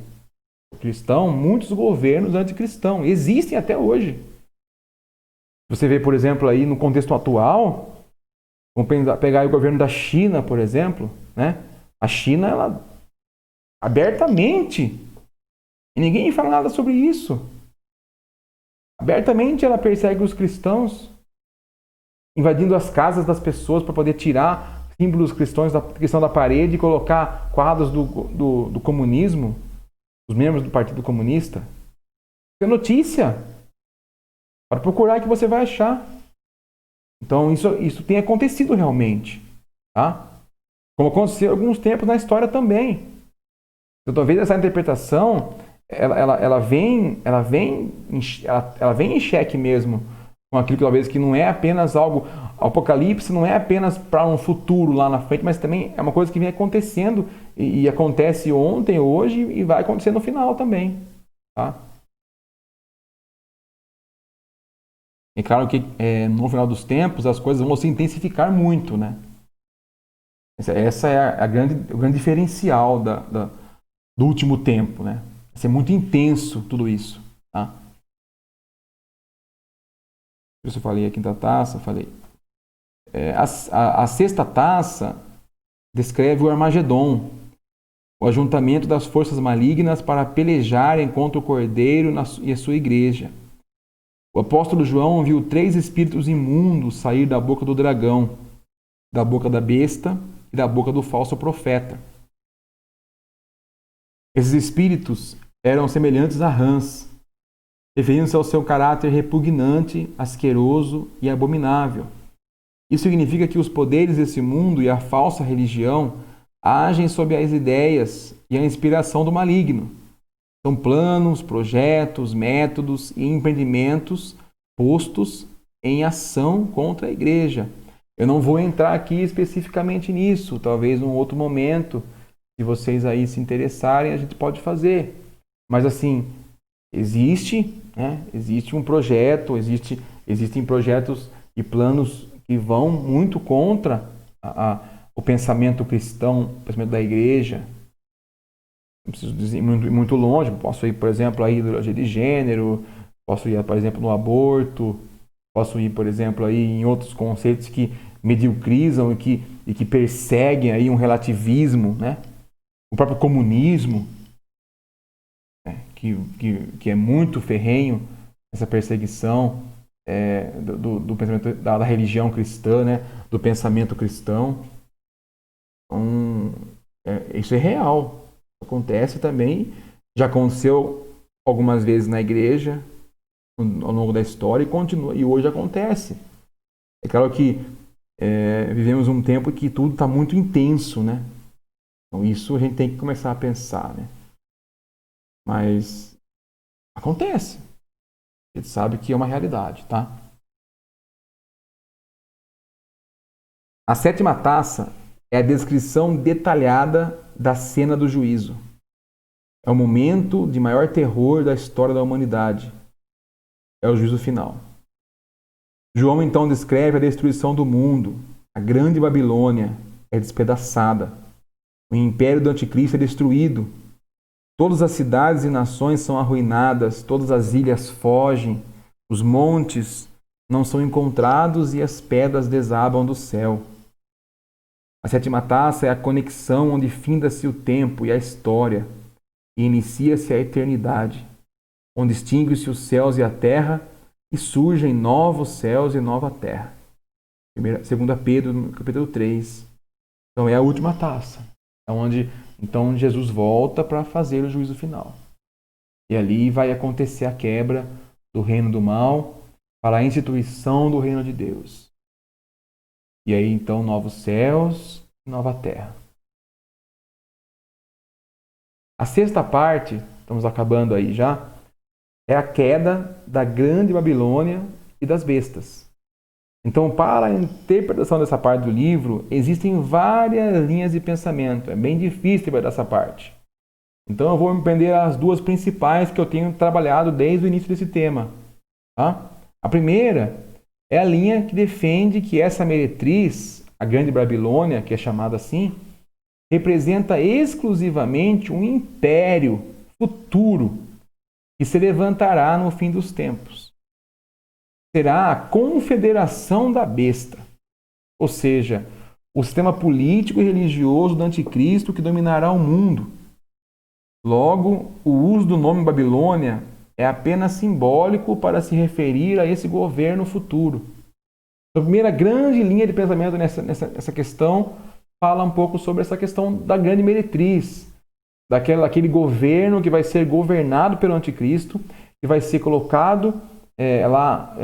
cristão muitos governos anticristãos. Existem até hoje. Você vê, por exemplo, aí no contexto atual, vamos pegar o governo da China, por exemplo, né? A China, ela abertamente, e ninguém fala nada sobre isso. Abertamente ela persegue os cristãos, invadindo as casas das pessoas para poder tirar símbolos cristãos da parede e colocar quadros do comunismo, os membros do Partido Comunista. É notícia. Para procurar que você vai achar. Então isso tem acontecido realmente. Tá? Como aconteceu alguns tempos na história também. Então, talvez essa interpretação ela vem em xeque mesmo com aquilo que talvez que não é apenas algo. O Apocalipse não é apenas para um futuro lá na frente, mas também é uma coisa que vem acontecendo e acontece ontem, hoje e vai acontecer no final também. Tá? É claro que no final dos tempos as coisas vão se intensificar muito, né? Essa é o grande diferencial do último tempo, né? Vai ser muito intenso tudo isso, tá? Por isso eu falei a quinta taça, falei. A sexta taça descreve o Armagedon, o ajuntamento das forças malignas para pelejarem contra o Cordeiro e a sua igreja. O apóstolo João viu 3 espíritos imundos sair da boca do dragão, da boca da besta e da boca do falso profeta. Esses espíritos eram semelhantes a rãs, referindo-se ao seu caráter repugnante, asqueroso e abominável. Isso significa que os poderes desse mundo e a falsa religião agem sob as ideias e a inspiração do maligno. São planos, projetos, métodos e empreendimentos postos em ação contra a igreja. Eu não vou entrar aqui especificamente nisso, talvez num outro momento, se vocês aí se interessarem, a gente pode fazer. Mas assim, existe um projeto, existem projetos e planos que vão muito contra o pensamento cristão, o pensamento da igreja. Não preciso dizer muito longe, posso ir, por exemplo, a ideologia de gênero, posso ir, por exemplo, no aborto, posso ir, por exemplo, aí em outros conceitos que mediocrizam e que perseguem aí um relativismo, né? O próprio comunismo, né? Que é muito ferrenho, essa perseguição do pensamento da religião cristã, né? Do pensamento cristão. Então, isso é real. Acontece também, já aconteceu algumas vezes na igreja ao longo da história e continua, e hoje acontece. É claro que vivemos um tempo que tudo está muito intenso, né? Então isso a gente tem que começar a pensar, né? Mas acontece. A gente sabe que é uma realidade, tá? A sétima taça é a descrição detalhada da cena do juízo. É o momento de maior terror da história da humanidade. É o juízo final. João então descreve a destruição do mundo. A grande Babilônia é despedaçada. O império do anticristo é destruído. Todas as cidades e nações são arruinadas, todas as ilhas fogem, os montes não são encontrados e as pedras desabam do céu. A sétima taça é a conexão onde finda-se o tempo e a história e inicia-se a eternidade, onde extinguem-se os céus e a terra e surgem novos céus e nova terra. 2 Pedro, no capítulo 3. Então é a última taça. É onde então Jesus volta para fazer o juízo final. E ali vai acontecer a quebra do reino do mal para a instituição do reino de Deus. E aí então novos céus e nova terra. A sexta parte, estamos acabando aí já, é a queda da grande Babilônia e das bestas. Então, para a interpretação dessa parte do livro, existem várias linhas de pensamento. É bem difícil interpretar essa parte. Então, eu vou me prender às duas principais que eu tenho trabalhado desde o início desse tema. Tá? A primeira é a linha que defende que essa meretriz, a grande Babilônia, que é chamada assim, representa exclusivamente um império futuro que se levantará no fim dos tempos. Será a confederação da besta, ou seja, o sistema político e religioso do anticristo que dominará o mundo. Logo, o uso do nome Babilônia é apenas simbólico para se referir a esse governo futuro. A primeira grande linha de pensamento nessa questão fala um pouco sobre essa questão da grande meretriz, daquele governo que vai ser governado pelo anticristo, que vai ser colocado lá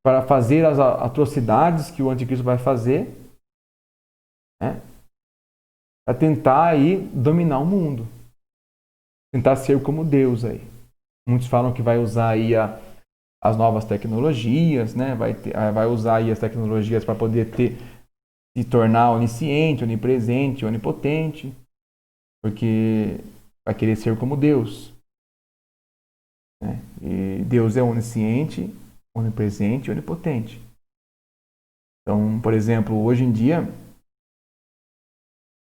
para fazer as atrocidades que o anticristo vai fazer, né? Para tentar aí dominar o mundo, tentar ser como Deus aí. Muitos falam que vai usar aí as novas tecnologias, né? Vai usar aí as tecnologias para poder se tornar onisciente, onipresente, onipotente, porque vai querer ser como Deus, né? E Deus é onisciente, onipresente e onipotente. Então, por exemplo, hoje em dia,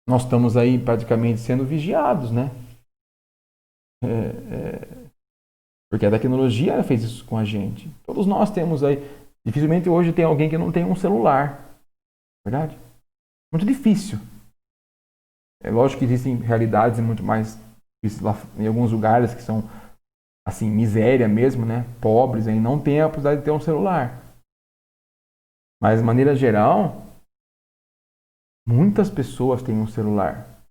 nós estamos aí praticamente sendo vigiados, né? Porque a tecnologia fez isso com a gente. Todos nós temos aí. Dificilmente hoje tem alguém que não tem um celular. Verdade? Muito difícil. É lógico que existem realidades muito mais difíceis lá em alguns lugares que são assim, miséria mesmo, né? Pobres, aí não tem a possibilidade de ter um celular. Mas de maneira geral, muitas pessoas têm um celular.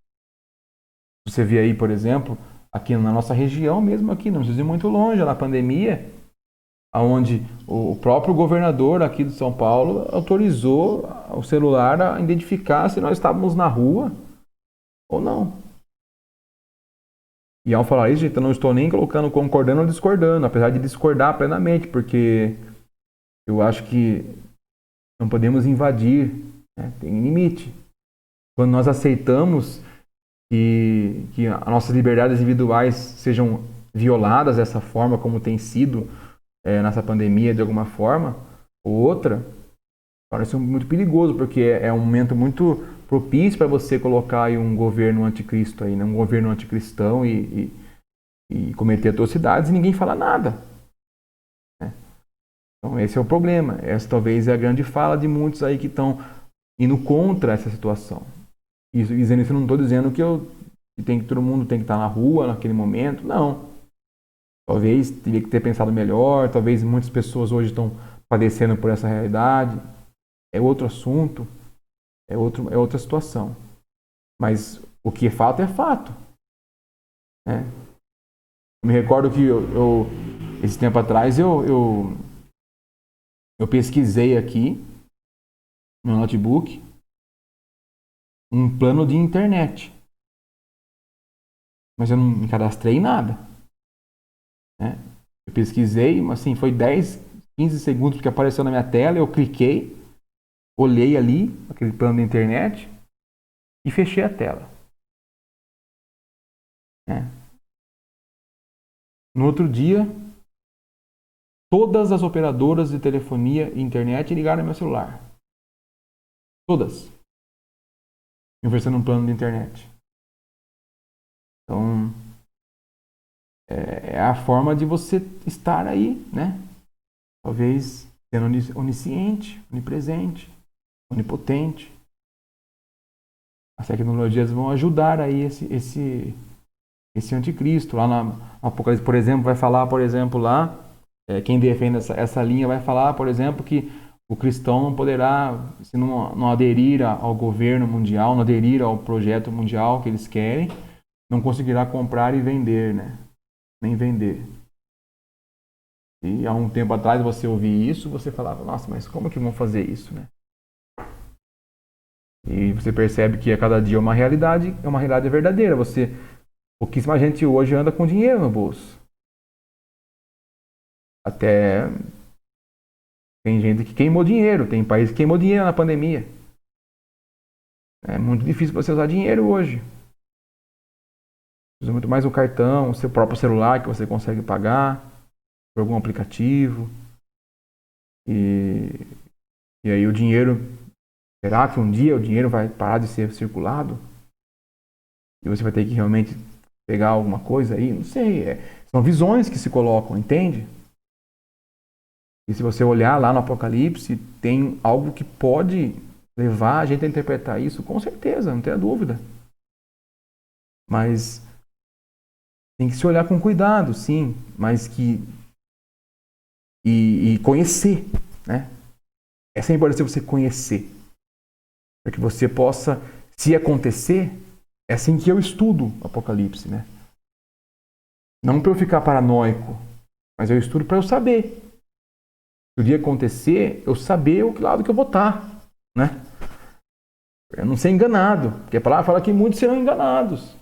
Você vê aí, por exemplo, aqui na nossa região mesmo aqui, não precisa ir muito longe, na pandemia, onde o próprio governador aqui de São Paulo autorizou o celular a identificar se nós estávamos na rua ou não. E ao falar isso, gente, eu não estou nem colocando concordando ou discordando, apesar de discordar plenamente, porque eu acho que não podemos invadir, né? Tem limite. Quando nós aceitamos que as nossas liberdades individuais sejam violadas dessa forma, como tem sido nessa pandemia de alguma forma ou outra, parece muito perigoso, porque é um momento muito propício para você colocar aí um governo anticristo, aí, né? Um governo anticristão e cometer atrocidades e ninguém fala nada, né? Então esse é o problema. Essa talvez é a grande fala de muitos aí que estão indo contra essa situação. Isso, dizendo isso, eu não estou dizendo que todo mundo tem que estar na rua naquele momento, não. Talvez teria que ter pensado melhor, talvez muitas pessoas hoje estão padecendo por essa realidade. É outro assunto, é outra situação. Mas o que é fato, né? Eu me recordo que esse tempo atrás eu pesquisei aqui no notebook um plano de internet, mas eu não me cadastrei em nada, né? Eu pesquisei, assim, foi 10, 15 segundos que apareceu na minha tela, eu cliquei, olhei ali aquele plano de internet e fechei a tela, né? No outro dia, todas as operadoras de telefonia e internet ligaram no meu celular. Todas. Oferecendo um plano de internet. Então, é a forma de você estar aí, né? Talvez sendo onisciente, onipresente, onipotente. As tecnologias vão ajudar aí esse anticristo. Lá na Apocalipse, por exemplo, vai falar, por exemplo, lá, quem defende essa linha vai falar, por exemplo, que o cristão não poderá, se não aderir ao governo mundial, não aderir ao projeto mundial que eles querem, não conseguirá comprar e vender, né? Nem vender. E há um tempo atrás você ouvia isso, você falava, nossa, mas como que vão fazer isso, né? E você percebe que a cada dia é uma realidade verdadeira. Pouquíssima gente hoje anda com dinheiro no bolso. Até tem gente que queimou dinheiro, tem país que queimou dinheiro na pandemia. É muito difícil você usar dinheiro hoje. Usa muito mais o cartão, o seu próprio celular que você consegue pagar por algum aplicativo. E aí o dinheiro, será que um dia o dinheiro vai parar de ser circulado? E você vai ter que realmente pegar alguma coisa aí? Não sei. São visões que se colocam, entende? E se você olhar lá no Apocalipse, tem algo que pode levar a gente a interpretar isso, com certeza, não tenha dúvida. Mas tem que se olhar com cuidado, sim, mas que e conhecer, né? Essa é a importância de você conhecer, para que você possa, se acontecer, é assim que eu estudo Apocalipse, né? Não para eu ficar paranoico, mas eu estudo para eu saber. Se o dia acontecer, eu saber o que lado que eu vou estar, né? Eu não ser enganado, porque a palavra fala que muitos serão enganados.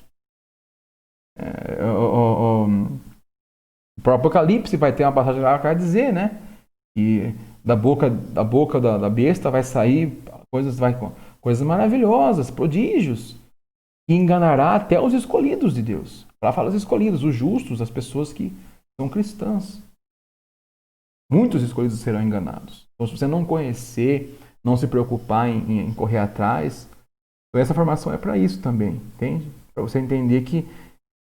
O próprio Apocalipse vai ter uma passagem lá que vai dizer, né? E da besta vai sair coisas maravilhosas, prodígios, que enganará até os escolhidos de Deus. Para falar os escolhidos, os justos, as pessoas que são cristãs. Muitos escolhidos serão enganados. Então, se você não conhecer, não se preocupar em correr atrás, então essa formação é para isso também, entende? Para você entender que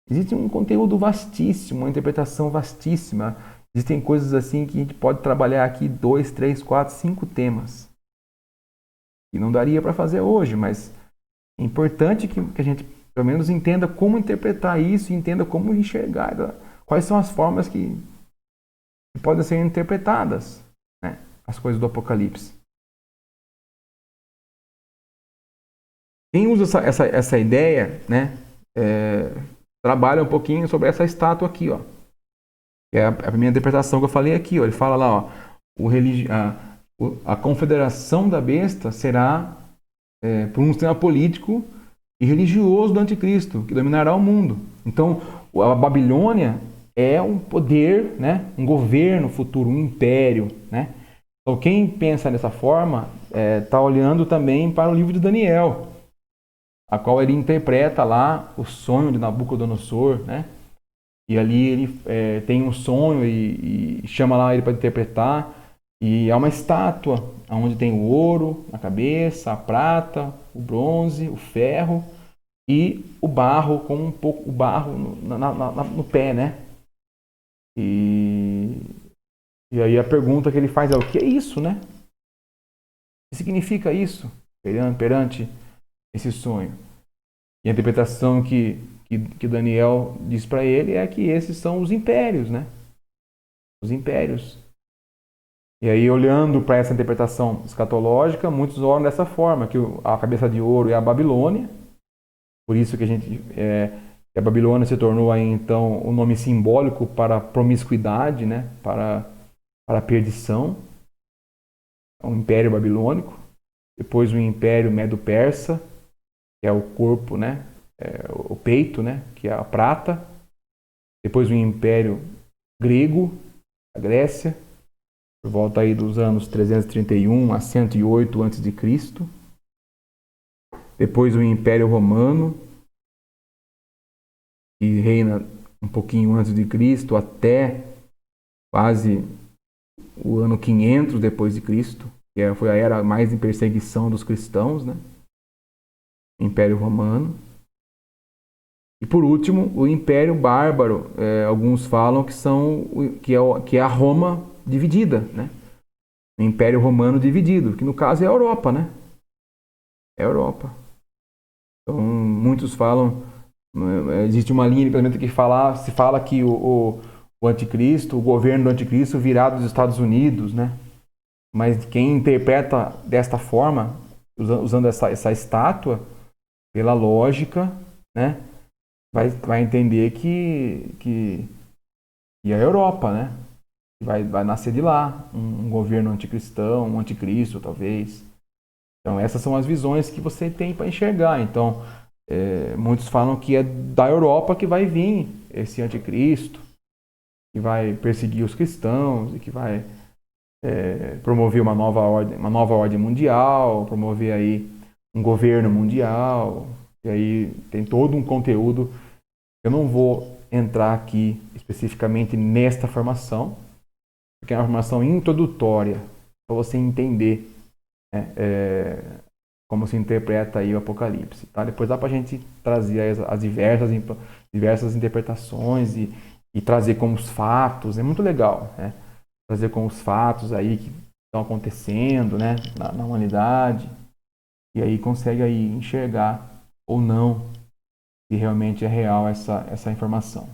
existe um conteúdo vastíssimo, uma interpretação vastíssima. Existem coisas assim que a gente pode trabalhar aqui 2, 3, 4, 5 temas. E não daria para fazer hoje, mas é importante que a gente pelo menos entenda como interpretar isso, entenda como enxergar, quais são as formas que podem ser interpretadas, né, as coisas do Apocalipse. Quem usa essa ideia, né, trabalha um pouquinho sobre essa estátua aqui, ó. É a primeira interpretação que eu falei aqui, ó. Ele fala lá, ó, a confederação da besta será por um sistema político e religioso do anticristo, que dominará o mundo. Então, a Babilônia é um poder, né, um governo futuro, um império, né? Então, quem pensa dessa forma está olhando também para o livro de Daniel, a qual ele interpreta lá o sonho de Nabucodonosor, né? E ali ele tem um sonho e chama lá ele para interpretar. E é uma estátua onde tem o ouro na cabeça, a prata, o bronze, o ferro e o barro, com um pouco o barro no pé, né? E aí a pergunta que ele faz é: o que é isso, né? O que significa isso perante esse sonho? E a interpretação que Daniel diz para ele é que esses são os impérios, né? Os impérios. E aí, olhando para essa interpretação escatológica, muitos olham dessa forma, que a cabeça de ouro é a Babilônia, por isso que a Babilônia se tornou aí, então, o nome simbólico para a promiscuidade, né? para a perdição, o Império Babilônico. Depois o Império Medo-Persa, que é o corpo, né? O peito, né? Que é a prata. Depois o Império Grego, a Grécia, por volta aí dos anos 331 a 108 a.C. Depois o Império Romano, que reina um pouquinho antes de Cristo até quase o ano 500 depois de Cristo, que foi a era mais de perseguição dos cristãos, né? Império Romano. E por último, o Império Bárbaro. Alguns falam que é a Roma dividida, né? O Império Romano dividido, que no caso é a Europa, né? É a Europa. Então, muitos falam, existe uma linha de pensamento que se fala que o anticristo, o governo do anticristo virá dos Estados Unidos, né? Mas quem interpreta desta forma, usando essa estátua, pela lógica, né? Vai entender que é a Europa, né? Vai nascer de lá um governo anticristão, um anticristo, talvez. Então, essas são as visões que você tem para enxergar. Então, muitos falam que é da Europa que vai vir esse anticristo, que vai perseguir os cristãos e que vai promover uma nova ordem mundial, promover aí um governo mundial. E aí tem todo um conteúdo. Eu não vou entrar aqui especificamente nesta formação, porque é uma formação introdutória para você entender como se interpreta aí o Apocalipse. Tá? Depois dá para a gente trazer as diversas interpretações e trazer como os fatos. É muito legal, né? Trazer como os fatos aí que estão acontecendo, né, na humanidade. E aí consegue aí enxergar ou não se realmente é real essa informação.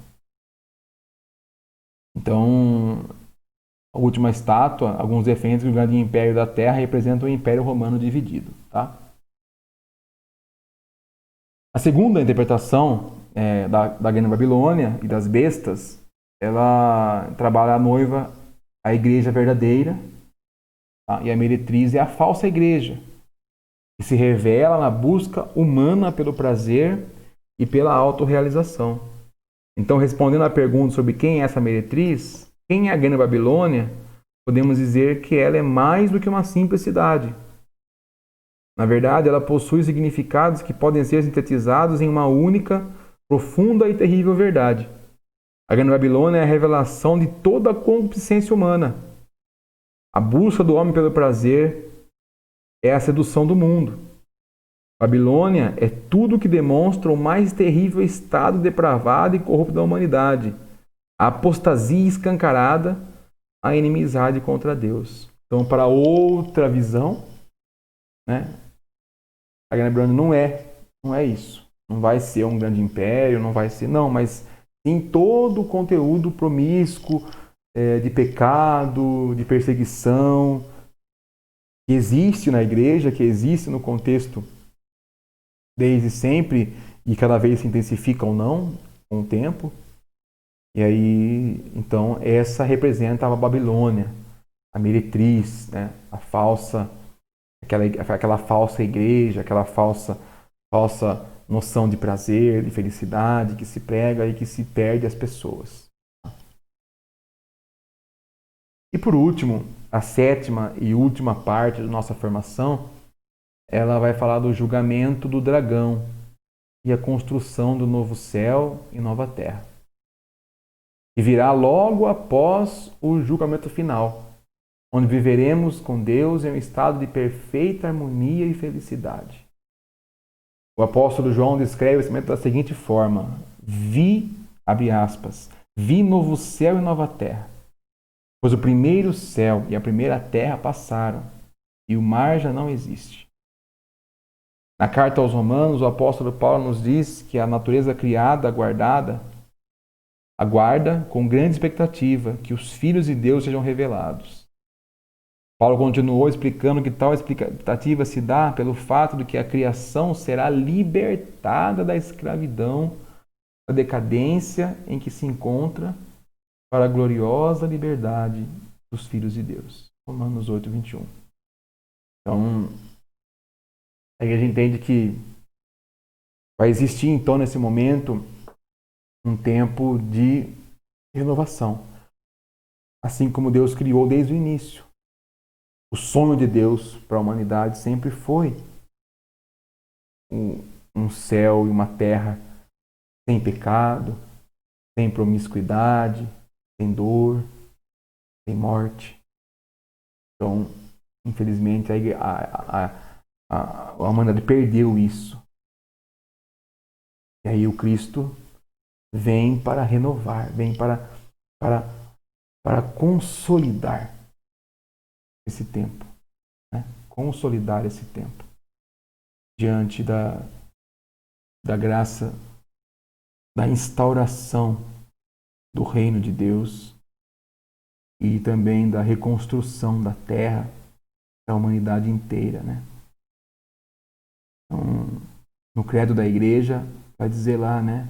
Então, a última estátua, alguns defendem que o grande império da Terra representa o Império Romano dividido. Tá? A segunda interpretação da Grande Babilônia e das bestas, ela trabalha a noiva, a igreja verdadeira, tá? E a meretriz é a falsa igreja, que se revela na busca humana pelo prazer e pela autorrealização. Então, respondendo à pergunta sobre quem é essa meretriz, quem é a Grande Babilônia, podemos dizer que ela é mais do que uma simples cidade. Na verdade, ela possui significados que podem ser sintetizados em uma única, profunda e terrível verdade. A Grande Babilônia é a revelação de toda a concupiscência humana. A busca do homem pelo prazer é a sedução do mundo. Babilônia é tudo que demonstra o mais terrível estado depravado e corrupto da humanidade. A apostasia escancarada, a inimizade contra Deus. Então, para outra visão, né, a Grande Babilônia não é isso. Não vai ser um grande império, não vai ser... Não, mas sim todo o conteúdo promíscuo, de pecado, de perseguição, que existe na igreja, que existe no contexto desde sempre e cada vez se intensifica ou não com o tempo. E aí, então, essa representa a Babilônia, a meretriz, né? A falsa, aquela falsa igreja, aquela falsa noção de prazer, de felicidade que se prega e que se perde às pessoas. E por último, a sétima e última parte da nossa formação, ela vai falar do julgamento do dragão e a construção do novo céu e nova terra. E virá logo após o julgamento final, onde viveremos com Deus em um estado de perfeita harmonia e felicidade. O apóstolo João descreve esse momento da seguinte forma: vi, abre aspas, vi novo céu e nova terra, pois o primeiro céu e a primeira terra passaram, e o mar já não existe. Na carta aos Romanos, o apóstolo Paulo nos diz que a natureza criada, aguarda com grande expectativa que os filhos de Deus sejam revelados. Paulo continuou explicando que tal expectativa se dá pelo fato de que a criação será libertada da escravidão, da decadência em que se encontra, para a gloriosa liberdade dos filhos de Deus. Romanos 8, 21. Então, a igreja entende que vai existir, então, nesse momento, um tempo de renovação. Assim como Deus criou desde o início. O sonho de Deus para a humanidade sempre foi um céu e uma terra sem pecado, sem promiscuidade, sem dor, sem morte. Então, infelizmente, a humanidade perdeu isso. E aí o Cristo vem para renovar, vem para consolidar esse tempo, né? Consolidar esse tempo diante da graça, da instauração do reino de Deus e também da reconstrução da terra, da humanidade inteira, né? Então, no credo da igreja vai dizer lá, né?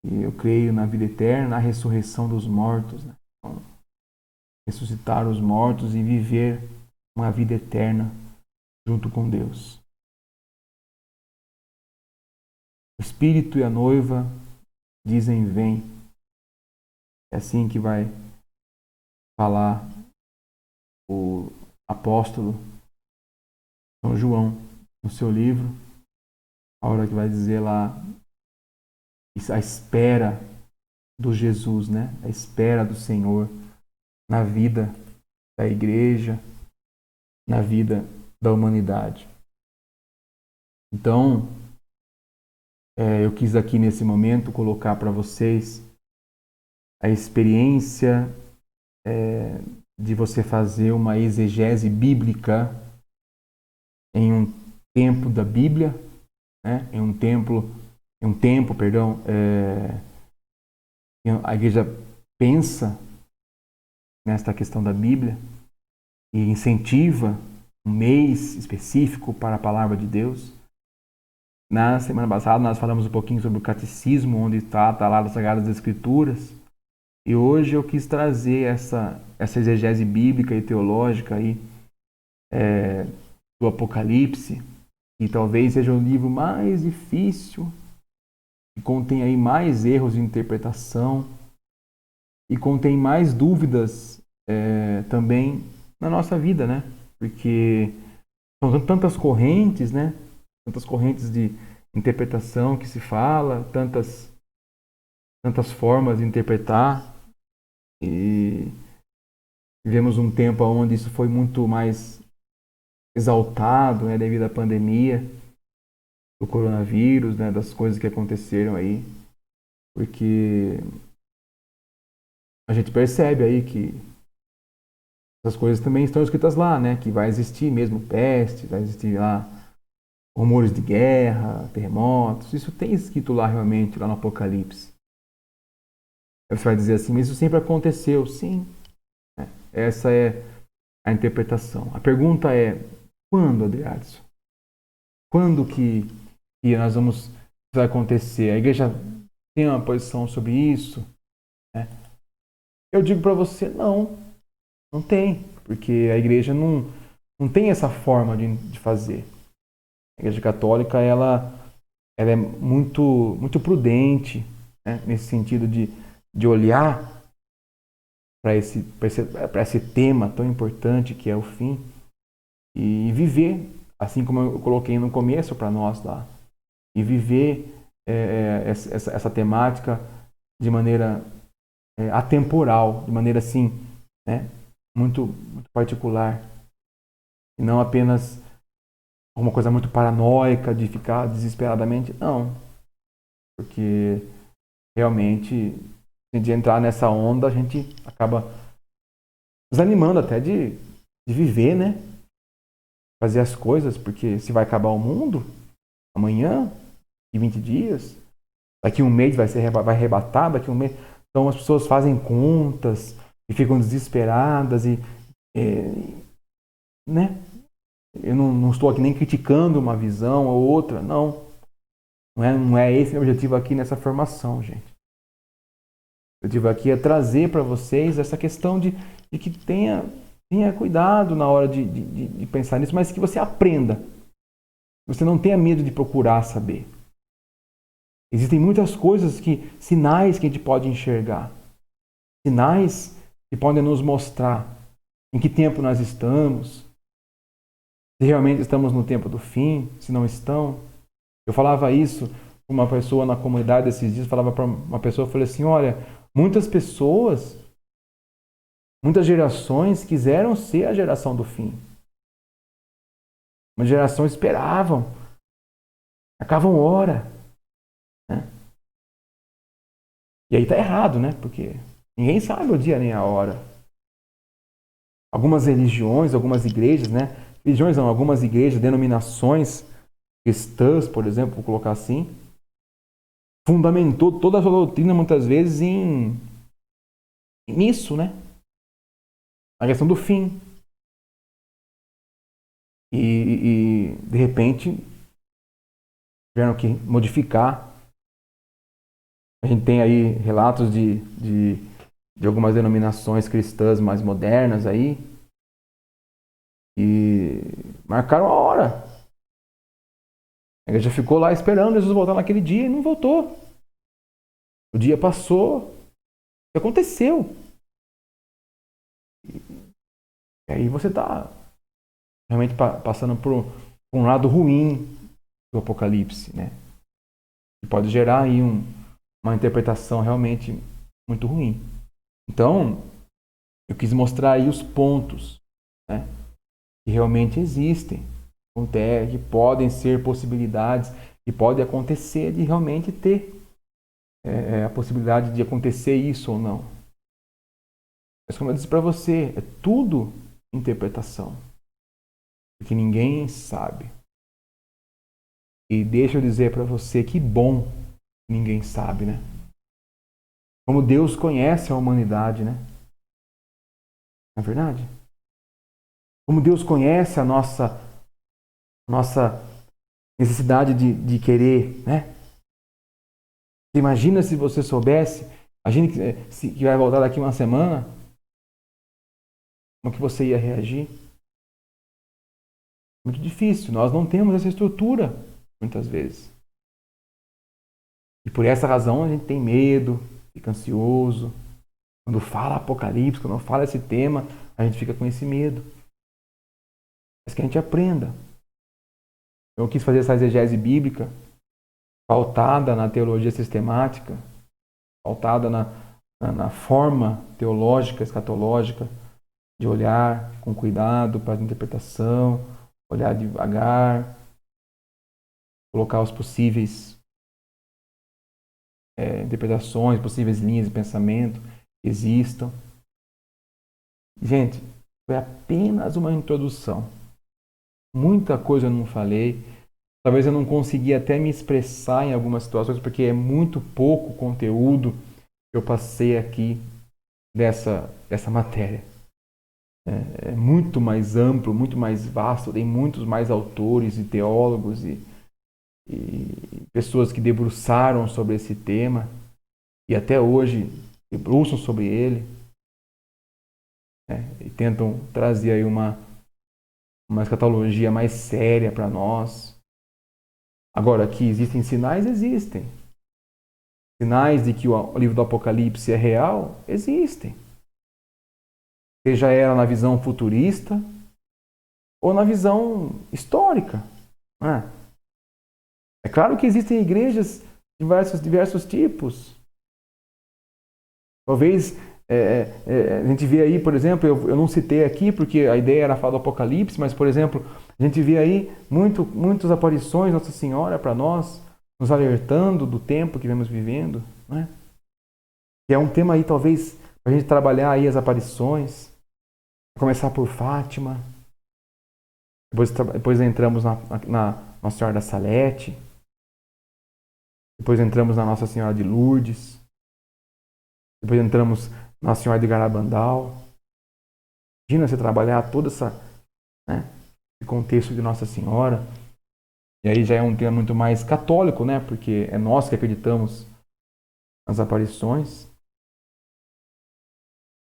Eu creio na vida eterna, na ressurreição dos mortos, né? Então, ressuscitar os mortos e viver uma vida eterna junto com Deus. O Espírito e a noiva dizem vem. É assim que vai falar o apóstolo São João no seu livro, a hora que vai dizer lá a espera do Jesus, né? A espera do Senhor na vida da igreja, na vida da humanidade. Então, eu quis aqui nesse momento colocar para vocês a experiência de você fazer uma exegese bíblica em um tempo da Bíblia, né? Em um tempo, a igreja pensa nesta questão da Bíblia e incentiva um mês específico para a palavra de Deus. Na semana passada nós falamos um pouquinho sobre o catecismo, onde trata lá das Sagradas Escrituras. E hoje eu quis trazer essa exegese bíblica e teológica aí, do Apocalipse, que talvez seja o livro mais difícil, que contém aí mais erros de interpretação e contém mais dúvidas também na nossa vida, né? Porque são tantas correntes, né? Tantas correntes de interpretação que se fala, tantas formas de interpretar, e vivemos um tempo onde isso foi muito mais exaltado, né, devido à pandemia do coronavírus, né, das coisas que aconteceram aí, porque a gente percebe aí que essas coisas também estão escritas lá, né, que vai existir mesmo peste, vai existir lá rumores de guerra, terremotos, isso tem escrito lá realmente, lá no Apocalipse. Você vai dizer assim, mas isso sempre aconteceu. Sim, essa é a interpretação. A pergunta é, quando, Adriadson? Quando que nós vamos, vai acontecer? A igreja tem uma posição sobre isso? Né? Eu digo para você, não tem, porque a igreja não tem essa forma de fazer. A igreja católica, ela é muito prudente, né, nesse sentido de olhar para esse tema tão importante que é o fim e viver, assim como eu coloquei no começo para nós lá, e viver essa temática de maneira atemporal, de maneira assim, né, muito particular, e não apenas uma coisa muito paranoica de ficar desesperadamente, não, porque realmente de entrar nessa onda a gente acaba desanimando até de viver, né? Fazer as coisas, porque se vai acabar o mundo amanhã, em 20 dias, daqui um mês vai arrebatar, daqui um mês. Então as pessoas fazem contas e ficam desesperadas né? Eu não estou aqui nem criticando uma visão ou outra, não. Não é esse o meu objetivo aqui nessa formação, gente. O objetivo aqui é trazer para vocês essa questão de que tenha cuidado na hora de pensar nisso, mas que você aprenda. Você não tenha medo de procurar saber. Existem muitas coisas, sinais que a gente pode enxergar. Sinais que podem nos mostrar em que tempo nós estamos, se realmente estamos no tempo do fim, se não estão. Eu falava isso com uma pessoa na comunidade esses dias, falava para uma pessoa, eu falei assim, olha, muitas pessoas, muitas gerações quiseram ser a geração do fim. Uma geração esperavam, marcavam hora. Né? E aí tá errado, né? Porque ninguém sabe o dia nem a hora. Algumas religiões, algumas igrejas, né? Religiões não, algumas igrejas, denominações cristãs, por exemplo, vou colocar assim, fundamentou toda a sua doutrina muitas vezes nisso, né? A questão do fim. E de repente tiveram que modificar. A gente tem aí relatos de algumas denominações cristãs mais modernas aí, e marcaram a hora. A igreja ficou lá esperando Jesus voltar naquele dia e não voltou. O dia passou, o que aconteceu? E aí você está realmente passando por um lado ruim do Apocalipse, né? Que pode gerar aí uma interpretação realmente muito ruim. Então, eu quis mostrar aí os pontos, né, que realmente existem, que podem ser possibilidades, que pode acontecer de realmente ter a possibilidade de acontecer isso ou não. Mas como eu disse para você, é tudo interpretação, porque ninguém sabe. E deixa eu dizer para você que bom que ninguém sabe, né? Como Deus conhece a humanidade, né? Não é verdade? Como Deus conhece a nossa necessidade de querer, né? Imagina se você soubesse, imagine que vai voltar daqui uma semana, como que você ia reagir? Muito difícil, nós não temos essa estrutura, muitas vezes. E por essa razão a gente tem medo, fica ansioso. Quando fala Apocalipse, quando fala esse tema, a gente fica com esse medo. Mas que a gente aprenda. Eu quis fazer essa exegese bíblica, pautada na teologia sistemática, pautada na forma teológica, escatológica, de olhar com cuidado para a interpretação, olhar devagar, colocar os possíveis interpretações, possíveis linhas de pensamento que existam. Gente, foi apenas uma introdução. Muita coisa eu não falei. Talvez eu não consegui até me expressar em algumas situações, porque é muito pouco conteúdo que eu passei aqui dessa matéria. É muito mais amplo, muito mais vasto, tem muitos mais autores e teólogos e pessoas que debruçaram sobre esse tema e até hoje debruçam sobre ele, e tentam trazer aí uma escatologia mais séria para nós. Agora, que existem sinais, existem. Sinais de que o livro do Apocalipse é real, existem. Seja ela na visão futurista ou na visão histórica. É claro que existem igrejas de diversos tipos. Talvez a gente vê aí, por exemplo, eu não citei aqui porque a ideia era falar do Apocalipse, mas, por exemplo, a gente vê aí muitas aparições de Nossa Senhora para nós, nos alertando do tempo que vemos vivendo. Né? E é um tema aí, talvez, para a gente trabalhar aí as aparições, começar por Fátima, depois entramos na Nossa Senhora da Salete, depois entramos na Nossa Senhora de Lourdes, depois entramos na Nossa Senhora de Garabandal. Imagina você trabalhar todo esse contexto de Nossa Senhora. E aí já é um tema muito mais católico, né? Porque é nós que acreditamos nas aparições.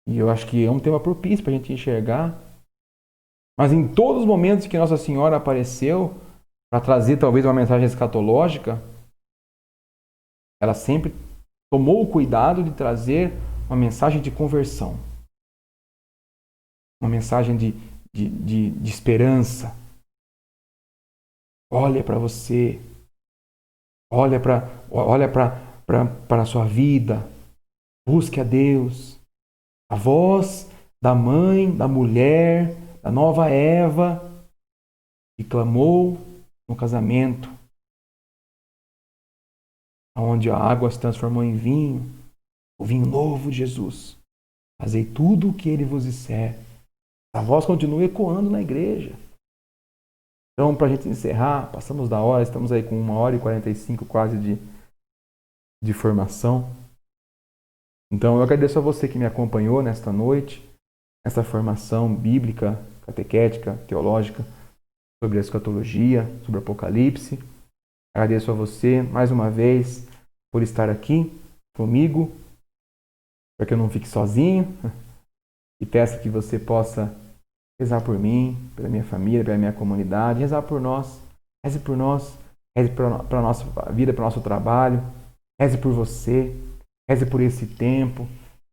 E eu acho que é um tema propício para a gente enxergar. Mas em todos os momentos que Nossa Senhora apareceu para trazer talvez uma mensagem escatológica, ela sempre tomou o cuidado de trazer uma mensagem de conversão. Uma mensagem de esperança. Olha para você. Olha para a sua vida. Busque a Deus. A voz da mãe, da mulher, da nova Eva, que clamou no casamento, onde a água se transformou em vinho, o vinho novo de Jesus. Fazei tudo o que ele vos disser. A voz continua ecoando na igreja. Então, para a gente encerrar, passamos da hora, estamos aí com 1h45 quase de formação. Então, eu agradeço a você que me acompanhou nesta noite, nessa formação bíblica, catequética, teológica, sobre a escatologia, sobre o Apocalipse. Agradeço a você, mais uma vez, por estar aqui comigo, para que eu não fique sozinho, e peço que você possa rezar por mim, pela minha família, pela minha comunidade, rezar por nós, reze por nós, reze para a nossa vida, para o nosso trabalho, reze por você, reze por esse tempo,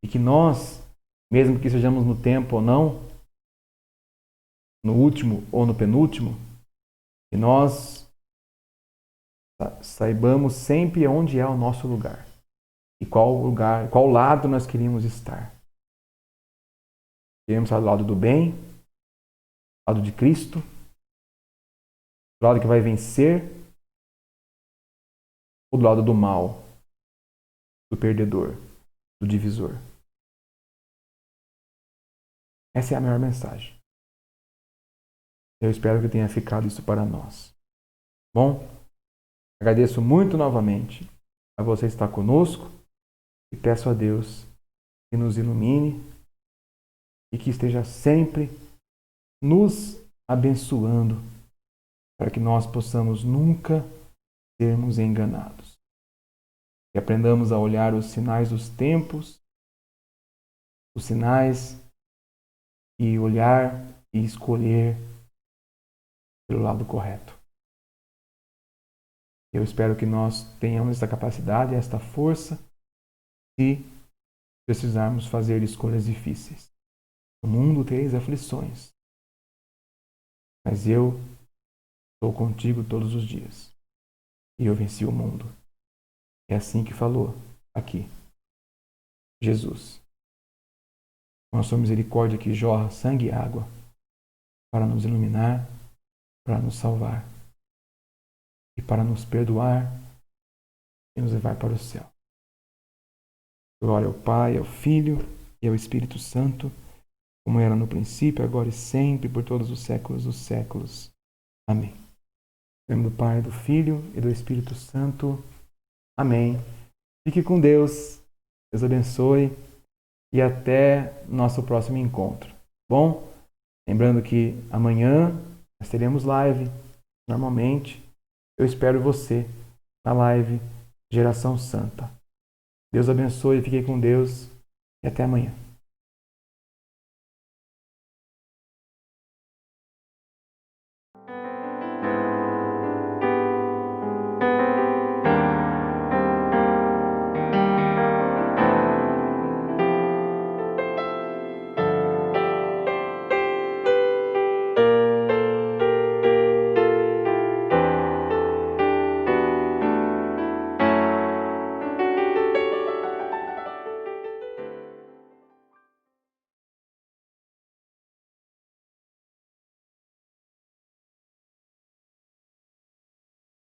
e que nós, mesmo que estejamos no tempo ou não, no último ou no penúltimo, que nós saibamos sempre onde é o nosso lugar e qual lado nós queríamos estar. Queremos estar do lado do bem, do lado de Cristo, do lado que vai vencer, ou do lado do mal, do perdedor, do divisor. Essa é a maior mensagem. Eu espero que tenha ficado isso para nós. Bom, agradeço muito novamente a você estar conosco e peço a Deus que nos ilumine e que esteja sempre nos abençoando para que nós possamos nunca sermos enganados. Que aprendamos a olhar os sinais dos tempos, os sinais, e olhar e escolher pelo lado correto. Eu espero que nós tenhamos essa capacidade, esta força, se precisarmos fazer escolhas difíceis. No mundo tereis aflições, mas eu estou contigo todos os dias. E eu venci o mundo. É assim que falou aqui Jesus. Com a sua misericórdia que jorra sangue e água para nos iluminar, para nos salvar e para nos perdoar e nos levar para o céu. Glória ao Pai, ao Filho e ao Espírito Santo, como era no princípio, agora e sempre, por todos os séculos dos séculos. Amém. Em nome do Pai, do Filho e do Espírito Santo. Amém. Fique com Deus. Deus abençoe. E até nosso próximo encontro. Bom? Lembrando que amanhã nós teremos live, normalmente. Eu espero você na live Geração Santa. Deus abençoe, fique com Deus e até amanhã.